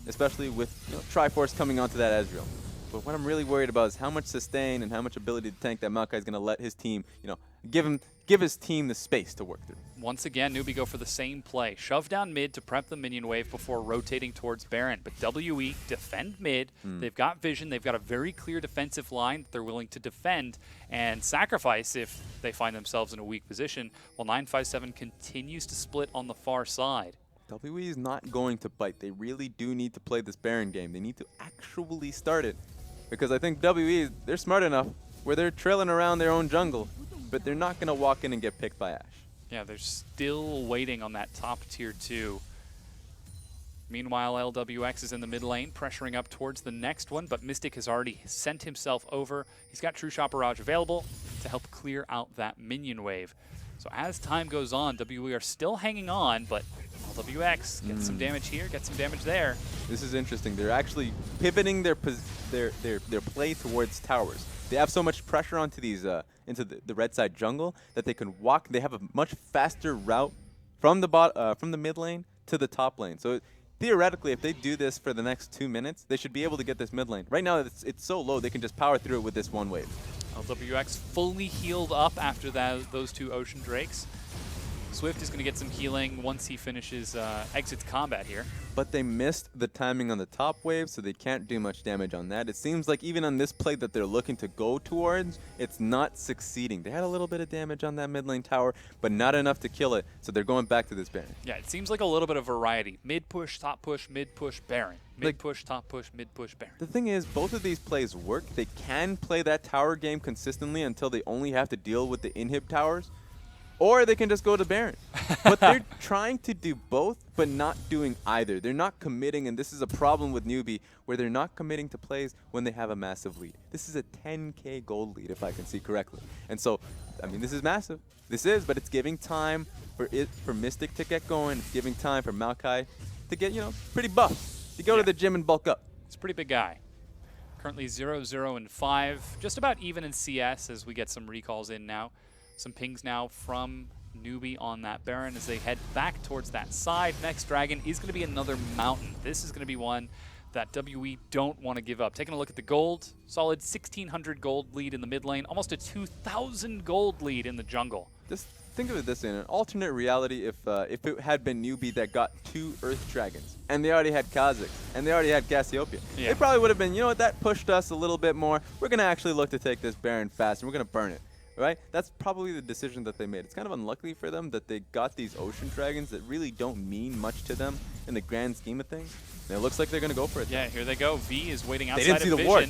Triforce coming onto that Ezreal. But what I'm really worried about is how much sustain and how much ability to tank that Maokai is going to let his team, give his team the space to work through. Once again, NewBee go for the same play. Shove down mid to prep the minion wave before rotating towards Baron. But WE defend mid. They've got vision. They've got a very clear defensive line that they're willing to defend and sacrifice if they find themselves in a weak position, while 957 continues to split on the far side. WE is not going to bite. They really do need to play this Baron game. They need to actually start it. Because I think WE, they're smart enough where they're trailing around their own jungle, but they're not going to walk in and get picked by Ashe. Yeah, they're still waiting on that top tier 2. Meanwhile, LWX is in the mid lane, pressuring up towards the next one, but Mystic has already sent himself over. He's got True Shot Barrage available to help clear out that minion wave. So as time goes on, WE are still hanging on, but LWX gets some damage here, gets some damage there. This is interesting. They're actually pivoting their play towards towers. They have so much pressure onto these into the red side jungle that they can walk. They have a much faster route from the mid lane to the top lane. So theoretically, if they do this for the next 2 minutes, they should be able to get this mid lane. Right now, it's so low they can just power through it with this one wave. LWX fully healed up after those 2 Ocean Drakes. Swift is going to get some healing once he finishes exits combat here. But they missed the timing on the top wave, so they can't do much damage on that. It seems like even on this play that they're looking to go towards, it's not succeeding. They had a little bit of damage on that mid lane tower, but not enough to kill it, so they're going back to this Baron. Yeah, it seems like a little bit of variety. Mid push, top push, mid push, Baron. Mid push, top push, mid push, Baron. The thing is, both of these plays work. They can play that tower game consistently until they only have to deal with the inhib towers. Or they can just go to Baron. But they're trying to do both, but not doing either. They're not committing, and this is a problem with NewBee, where they're not committing to plays when they have a massive lead. This is a 10K gold lead, if I can see correctly. And so, I mean, this is massive. This is, but it's giving time for Mystic to get going. It's giving time for Maokai to get, pretty buff. To go to the gym and bulk up. It's a pretty big guy. Currently 0-0 and 5. Just about even in CS as we get some recalls in now. Some pings now from NewBee on that Baron as they head back towards that side. Next dragon is going to be another mountain. This is going to be one that WE don't want to give up. Taking a look at the gold, solid 1,600 gold lead in the mid lane, almost a 2,000 gold lead in the jungle. Just think of it this way: in an alternate reality, if it had been NewBee that got 2 Earth Dragons, and they already had Kha'Zix, and they already had Cassiopeia, they probably would have been, you know what, that pushed us a little bit more. We're gonna actually look to take this Baron fast, and we're gonna burn it. Right? That's probably the decision that they made. It's kind of unlucky for them that they got these Ocean Dragons that really don't mean much to them in the grand scheme of things. And it looks like they're going to go for it. Yeah, here they go. V is waiting outside they didn't see of the vision. ward.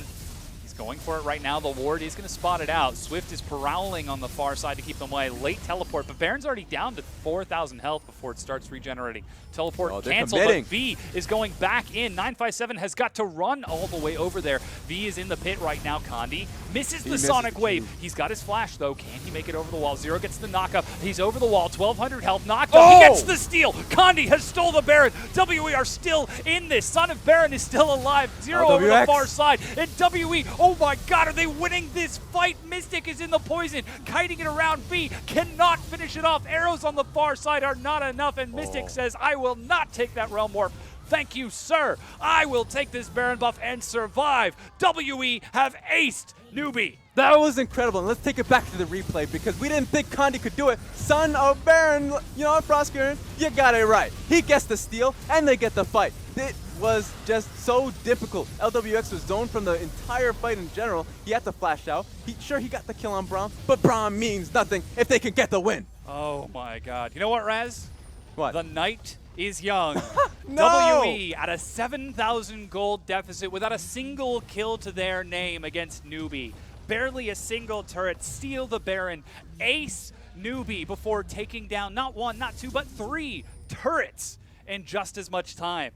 He's going for it right now. The ward is going to spot it out. Swift is prowling on the far side to keep them away. Late teleport, but Baron's already down to 4,000 health before it starts regenerating. Teleport canceled, but V is going back in. 957 has got to run all the way over there. V is in the pit right now. Kandi misses the Sonic Wave. He's got his flash, though. Can he make it over the wall? Zero gets the knockup. He's over the wall. 1,200 health. Knocked up. He gets the steal. Kandi has stole the Baron. WE are still in this. Son of Baron is still alive. Zero over the far side. And WE, oh my god, are they winning this fight? Mystic is in the poison, kiting it around. V cannot finish it off. Arrows on the far side are not enough, and Mystic says, I will not take that Realm Warp. Thank you, sir. I will take this Baron buff and survive. WE have aced NewBee. That was incredible. And let's take it back to the replay because we didn't think Kandi could do it. Son of Baron, you know what, Proskurian? You got it right. He gets the steal, and they get the fight. It was just so difficult. LWX was zoned from the entire fight in general. He had to flash out. Sure, he got the kill on Braum, but Braum means nothing if they can get the win. Oh my god. You know what, Raz? What? The night is young. No! WE at a 7,000 gold deficit without a single kill to their name against NewBee. Barely a single turret. Steal the Baron. Ace NewBee before taking down not 1, not 2, but 3 turrets in just as much time.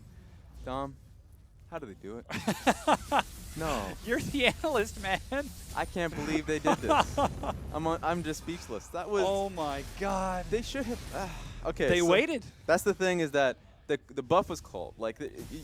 Dom, how do they do it? No. You're the analyst, man. I can't believe they did this. I'm just speechless. That was... Oh my god. They should have... okay. They waited. That's the thing is that the buff was called. Like,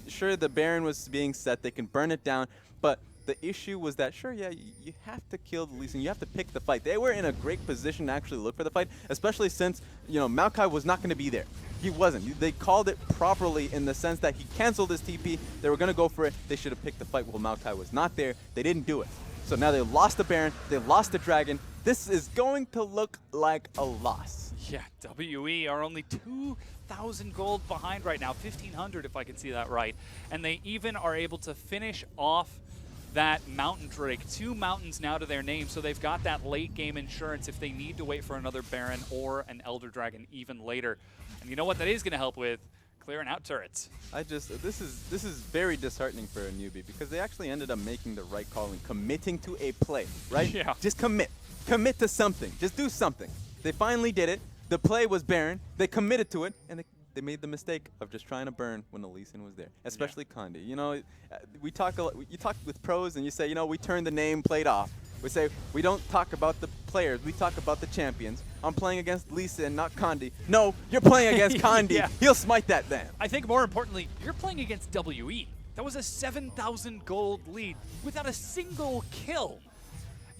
sure, the Baron was being set. They can burn it down. But the issue was that, sure, yeah, you have to kill the Lee Sin. You have to pick the fight. They were in a great position to actually look for the fight, especially since, you know, Maokai was not going to be there. He wasn't. They called it properly in the sense that he canceled his TP. They were going to go for it. They should have picked the fight while Maokai was not there. They didn't do it. So now they lost the Baron. They lost the Dragon. This is going to look like a loss. Yeah, WE are only 2,000 gold behind right now. 1,500 if I can see that right. And they even are able to finish off that Mountain Drake. 2 mountains now to their name, so they've got that late game insurance if they need to wait for another Baron or an Elder Dragon even later. And you know what that is going to help with? Clearing out turrets. This is very disheartening for a NewBee because they actually ended up making the right call and committing to a play, right? Yeah. Just commit. Commit to something. Just do something. They finally did it. The play was Baron. They committed to it, and they made the mistake of just trying to burn when the Lee Sin was there, especially Kandi. You know, you talk with pros and you say, you know, we turn the name plate off. We say we don't talk about the players, we talk about the champions. I'm playing against Lee Sin, not Kandi. No, you're playing against Kandi. Yeah. He'll smite that then. I think more importantly, you're playing against WE. That was a 7,000 gold lead without a single kill.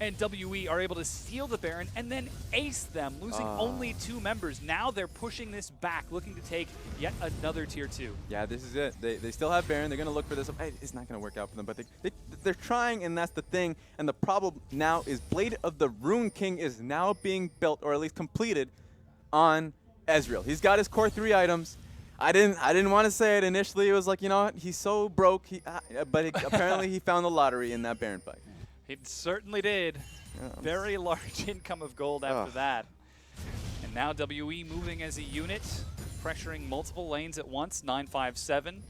And WE are able to steal the Baron and then ace them, losing only 2 members. Now they're pushing this back, looking to take yet another tier 2. Yeah, this is it. They still have Baron. They're going to look for this. It's not going to work out for them, but they're trying, and that's the thing. And the problem now is Blade of the Rune King is now being built, or at least completed, on Ezreal. He's got his core 3 items. I didn't want to say it initially. It was like, you know what? He's so broke, but apparently he found the lottery in that Baron fight. It certainly did. Yeah, Very large income of gold after that. And now WE moving as a unit, pressuring multiple lanes at once. 957,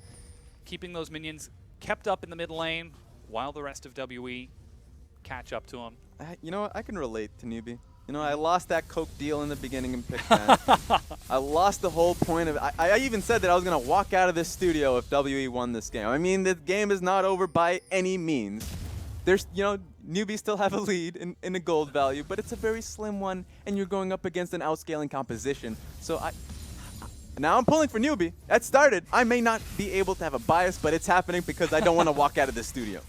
keeping those minions kept up in the mid lane while the rest of WE catch up to them. You know what? I can relate to NewBee. You know, I lost that Coke deal in the beginning in pick 10. I lost the whole point of it. I even said that I was going to walk out of this studio if WE won this game. I mean, the game is not over by any means. There's, you know, NewBee still have a lead in a gold value, but it's a very slim one, and you're going up against an outscaling composition. So now I'm pulling for NewBee. That started. I may not be able to have a bias, but it's happening because I don't want to walk out of the studio.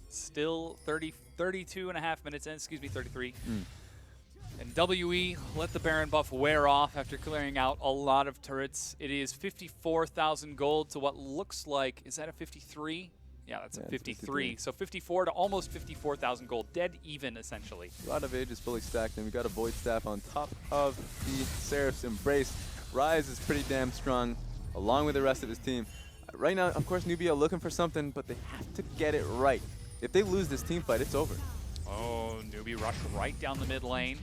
Still 32 and a half minutes in, excuse me, 33. And WE let the Baron buff wear off after clearing out a lot of turrets. It is 54,000 gold to what looks like, is that a 53 Yeah, that's a 53. So 54 to almost 54,000 gold. Dead even, essentially. A lot of Age is fully stacked, and we got a Void Staff on top of the Seraph's Embrace. Rise is pretty damn strong, along with the rest of his team. Right now, of course, NewBee are looking for something, but they have to get it right. If they lose this team fight, it's over. Oh, NewBee rushed right down the mid lane.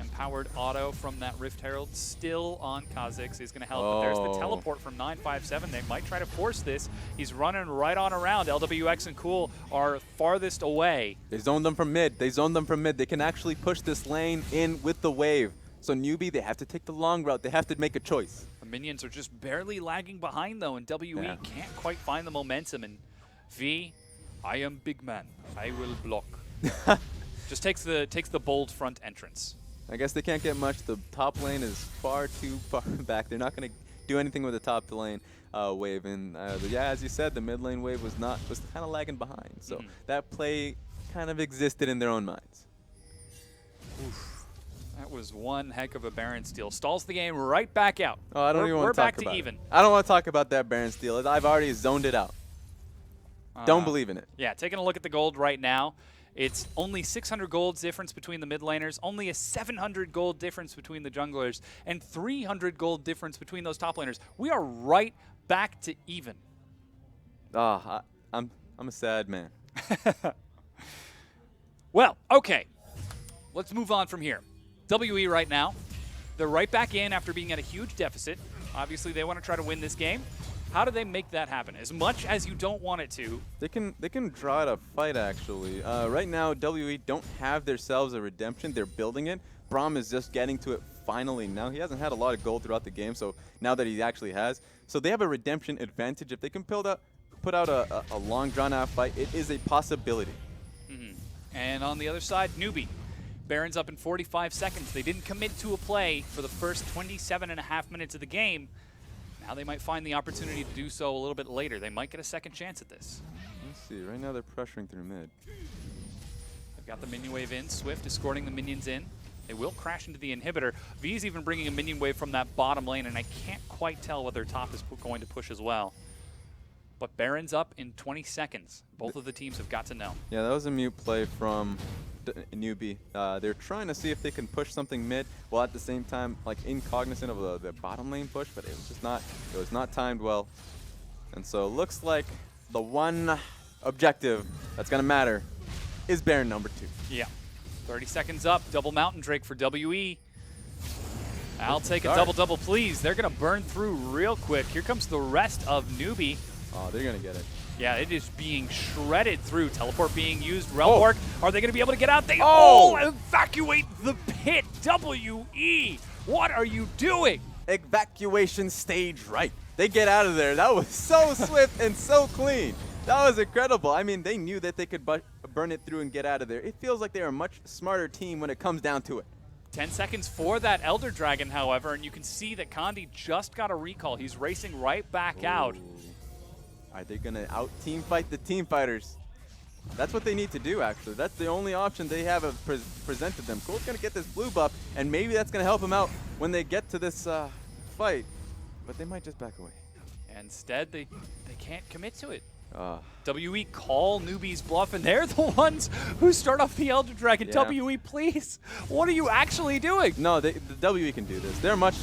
Empowered auto from that Rift Herald still on Kha'Zix is going to help. But there's the teleport from 957. They might try to force this. He's running right on around. LWX and Cool are farthest away. They zoned them from mid. They zoned them from mid. They can actually push this lane in with the wave. So NewBee, they have to take the long route. They have to make a choice. The minions are just barely lagging behind, though, and WE can't quite find the momentum. And V, I am big man. I will block. Just takes the bold front entrance. I guess they can't get much. The top lane is far too far back. They're not going to do anything with the top lane wave. And yeah, as you said, the mid lane wave was kind of lagging behind. So that play kind of existed in their own minds. Oof. That was one heck of a Baron steal. Stalls the game right back out. Oh, I don't even want to talk about it. We're back to even. I don't want to talk about that Baron steal. I've already zoned it out. Don't believe in it. Yeah, taking a look at the gold right now. It's only 600 gold difference between the mid laners, only a 700 gold difference between the junglers, and 300 gold difference between those top laners. We are right back to even. I'm a sad man. Well, okay. Let's move on from here. WE right now, they're right back in after being at a huge deficit. Obviously, they want to try to win this game. How do they make that happen? As much as you don't want it to. They can draw out a fight, actually. Right now, WE don't have themselves a redemption. They're building it. Braum is just getting to it finally now. He hasn't had a lot of gold throughout the game, so now that he actually has. So they have a redemption advantage. If they can put out a long, drawn-out fight, it is a possibility. And on the other side, NewBee. Baron's up in 45 seconds. They didn't commit to a play for the first 27.5 minutes of the game. Now they might find the opportunity to do so a little bit later. They might get a second chance at this. Let's see. Right now they're pressuring through mid. They've got the minion wave in. Swift escorting the minions in. They will crash into the inhibitor. V's even bringing a minion wave from that bottom lane, and I can't quite tell whether top is going to push as well. But Baron's up in 20 seconds. Both of the teams have got to know. Yeah, that was a mute play from NewBee. They're trying to see if they can push something mid while at the same time like incognizant of the bottom lane push, but it was just not timed well. And so it looks like the one objective that's gonna matter is Baron number 2. Yeah. 30 seconds up, double Mountain Drake for WE. I'll take a double-double, please. They're gonna burn through real quick. Here comes the rest of NewBee. Oh, they're gonna get it. Yeah, it is being shredded through. Teleport being used. Realm Orc. Are they going to be able to get out? They all evacuate the pit. WE, what are you doing? Evacuation stage right. They get out of there. That was so swift and so clean. That was incredible. I mean, they knew that they could burn it through and get out of there. It feels like they're a much smarter team when it comes down to it. 10 seconds for that Elder Dragon, however, and you can see that Condi just got a recall. He's racing right back out. Are they going to out-team fight the team fighters? That's what they need to do, actually. That's the only option they have presented them. Cole's going to get this blue buff, and maybe that's going to help him out when they get to this fight. But they might just back away. Instead, they can't commit to it. WE call NewBee's bluff, and they're the ones who start off the Elder Dragon. Yeah. WE, please. What are you actually doing? No, the WE can do this. They're much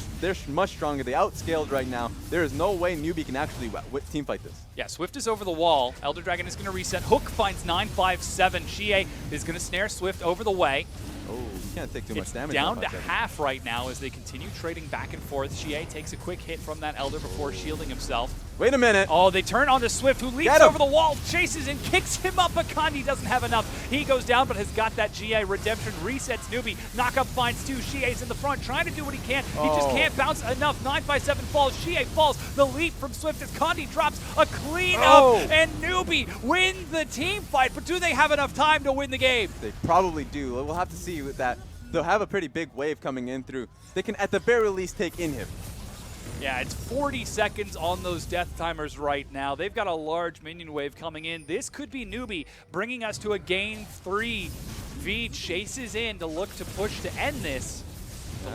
stronger. They outscaled right now. There is no way NewBee can actually team fight this. Yeah, Swift is over the wall. Elder Dragon is going to reset. Hook finds 957. Xie is going to snare Swift over the way. Oh, you can't take too much damage. Down to half right now as they continue trading back and forth. Xie takes a quick hit from that Elder before shielding himself. Wait a minute. Oh, they turn onto Swift, who leaps over the wall, chases and kicks him up, but Condi doesn't have enough. He goes down, but has got that Xie redemption, resets NewBee. Knockup finds 2. Xie's in the front, trying to do what he can. He just can't bounce enough. 957 falls. Xie falls. The leap from Swift as Condi drops a cleanup, and NewBee win the team fight. But do they have enough time to win the game? They probably do. We'll have to see with that. They'll have a pretty big wave coming in through. They can, at the very least, take inhib. Yeah, it's 40 seconds on those death timers right now. They've got a large minion wave coming in. This could be NewBee bringing us to a game 3. V chases in to look to push to end this.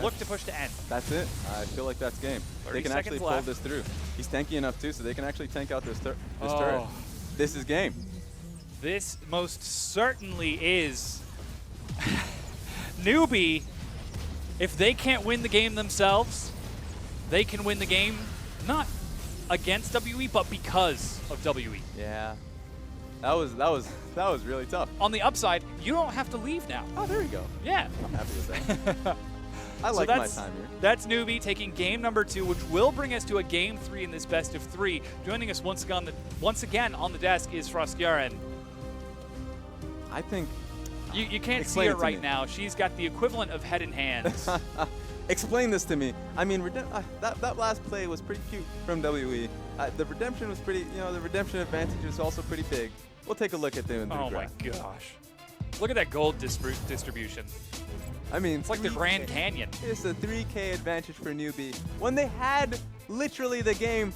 That's it. I feel like that's game. They can actually pull this through. He's tanky enough too, so they can actually tank out this turret. this is game. This most certainly is. NewBee, if they can't win the game themselves, they can win the game not against WE, but because of WE. Yeah. That was really tough. On the upside, you don't have to leave now. Oh, there you go. Yeah. I'm happy with that. I like my time here. That's NewBee taking game number 2, which will bring us to a game 3 in this best of 3. Joining us once again on the desk is Froskjaren. I think you can't see her right now. She's got the equivalent of head and hands. Explain this to me. I mean, that last play was pretty cute from WE. The redemption was pretty, the redemption advantage was also pretty big. We'll take a look at them. Oh my gosh. Look at that gold distribution. I mean, it's like the Grand Canyon. It's a 3K advantage for NewBee when they had literally the game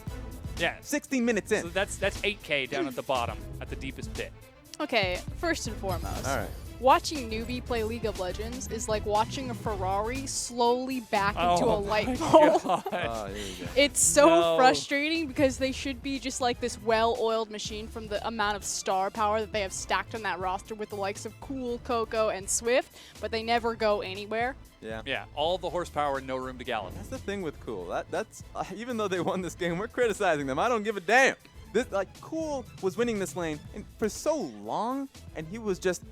16 minutes in. So that's 8K down at the bottom, at the deepest pit. Okay, first and foremost. All right. Watching NewBee play League of Legends is like watching a Ferrari slowly back into a light pole. Oh, here you go. It's so frustrating because they should be just like this well-oiled machine from the amount of star power that they have stacked on that roster with the likes of Cool, Coco, and Swift, but they never go anywhere. Yeah. Yeah, all the horsepower and no room to gallop. That's the thing with Cool. That's even though they won this game, we're criticizing them. I don't give a damn. Cool was winning this lane for so long, and he was just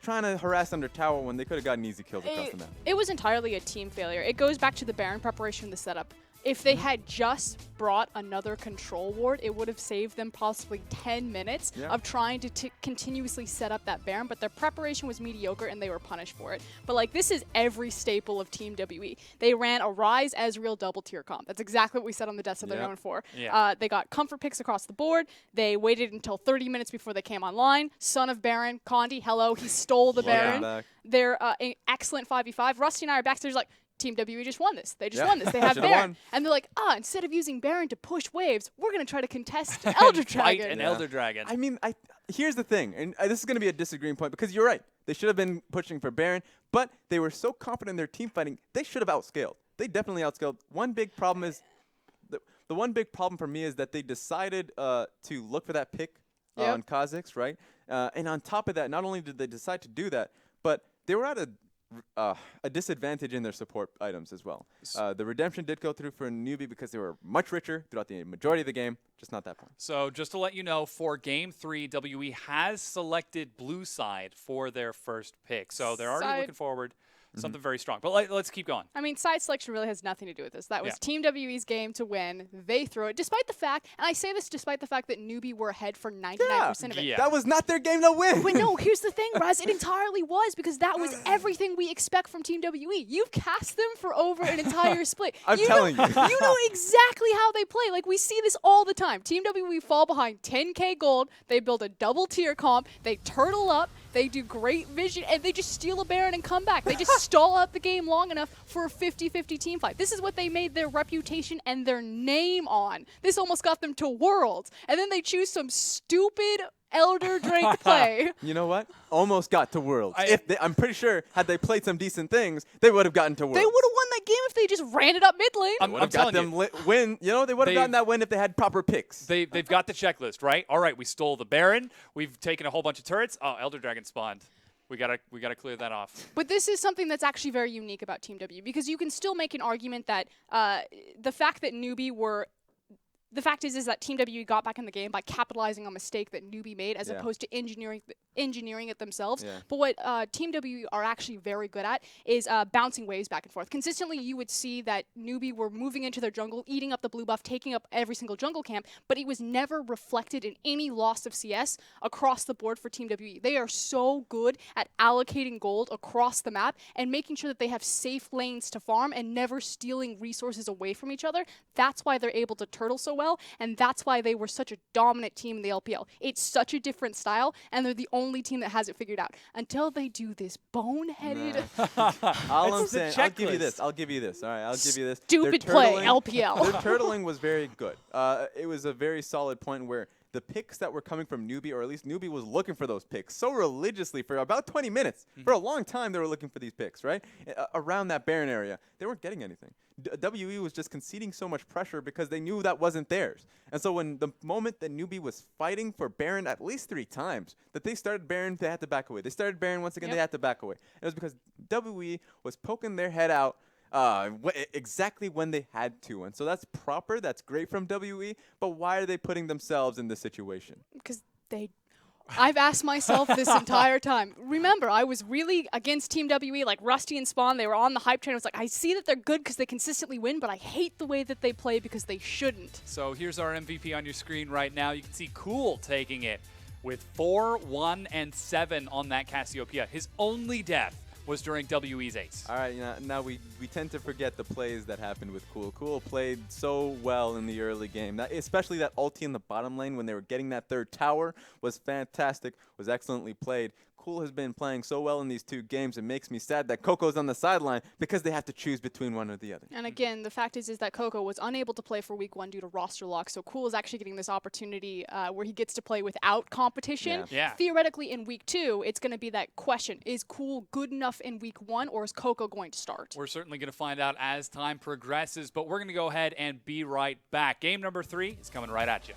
trying to harass under tower when they could have gotten easy kills across the map. It was entirely a team failure. It goes back to the Baron preparation, the setup. If they had just brought another control ward, it would have saved them possibly 10 minutes of trying to continuously set up that Baron, but their preparation was mediocre and they were punished for it. But this is every staple of Team WE. They ran a Ryze Ezreal double tier comp. That's exactly what we said on the desk that they're known for. Yeah. They got comfort picks across the board. They waited until 30 minutes before they came online. Son of Baron, Condi, hello, he stole the Baron. They're an excellent 5v5. Rusty and I are backstage like, Team WE just won this. They just won this. They have Baron. And they're like, instead of using Baron to push waves, we're going to try to contest Elder Dragon. Fight an Elder Dragon. I mean, here's the thing, and this is going to be a disagreeing point because you're right. They should have been pushing for Baron, but they were so confident in their team fighting, they should have outscaled. They definitely outscaled. One big problem is, the one big problem for me is that they decided to look for that pick on Kha'Zix, right? And on top of that, not only did they decide to do that, but they were at a disadvantage in their support items as well. The redemption did go through for NewBee because they were much richer throughout the majority of the game, just not that point. So just to let you know, for Game 3, WE has selected blue side for their first pick. So they're already looking forward. Something very strong. But let's keep going. I mean, side selection really has nothing to do with this. That was Team WE's game to win. They threw it, despite the fact, and I say this despite the fact that NewBee were ahead for 99% of it. That was not their game to win. But no, here's the thing, Raz. It entirely was because that was everything we expect from Team WE. You've cast them for over an entire split. I'm telling you. You know exactly how they play. We see this all the time. Team WE fall behind 10K gold. They build a double tier comp. They turtle up. They do great vision, and they just steal a Baron and come back. They just stall out the game long enough for a 50-50 team fight. This is what they made their reputation and their name on. This almost got them to Worlds. And then they choose some stupid Elder Drake play. You know what? Almost got to Worlds. I'm pretty sure had they played some decent things, they would have gotten to Worlds. They would have won that game if they just ran it up mid lane. I'm telling you. Win. They would have gotten that win if they had proper picks. They've got the checklist, right? All right, we stole the Baron. We've taken a whole bunch of turrets. Oh, Elder Dragon spawned. We gotta clear that off. But this is something that's actually very unique about Team W because you can still make an argument that the fact that NewBee were. The fact is that Team WE got back in the game by capitalizing on a mistake that NewBee made as opposed to engineering it themselves. But what Team WE are actually very good at is bouncing waves back and forth. Consistently, you would see that NewBee were moving into their jungle, eating up the blue buff, taking up every single jungle camp, but it was never reflected in any loss of CS across the board for Team WE. They are so good at allocating gold across the map and making sure that they have safe lanes to farm and never stealing resources away from each other. That's why they're able to turtle so well, and that's why they were such a dominant team in the LPL. It's such a different style, and they're the only team that has it figured out. Until they do this boneheaded... All I'm saying, I'll give you this. All right, I'll give you this. Stupid play, LPL. Their turtling was very good. It was a very solid point where the picks that were coming from NewBee, or at least NewBee was looking for those picks so religiously for about 20 minutes. For a long time, they were looking for these picks, right? Around that Baron area. They weren't getting anything. WE was just conceding so much pressure because they knew that wasn't theirs. And so when the moment that NewBee was fighting for Baron at least 3 times, that they started Baron, they had to back away. They started Baron once again, they had to back away. It was because WE was poking their head out exactly when they had to. And so that's proper, that's great from WE, but why are they putting themselves in this situation? Because I've asked myself this entire time. Remember, I was really against Team WE, like Rusty and Spawn. They were on the hype train. I was like, I see that they're good because they consistently win, but I hate the way that they play because they shouldn't. So here's our MVP on your screen right now. You can see Cool taking it with 4, 1, and 7 on that Cassiopeia. His only death was during WE's ace. All right, now we tend to forget the plays that happened with Cool. Cool played so well in the early game, especially that ulti in the bottom lane when they were getting that 3rd tower was fantastic, was excellently played. Cool has been playing so well in these 2 games, it makes me sad that Coco's on the sideline because they have to choose between one or the other. And again, the fact is that Coco was unable to play for week 1 due to roster lock, so Cool is actually getting this opportunity where he gets to play without competition. Yeah. Theoretically, in week 2, it's going to be that question, is Cool good enough in week 1, or is Coco going to start? We're certainly going to find out as time progresses, but we're going to go ahead and be right back. Game number 3 is coming right at you.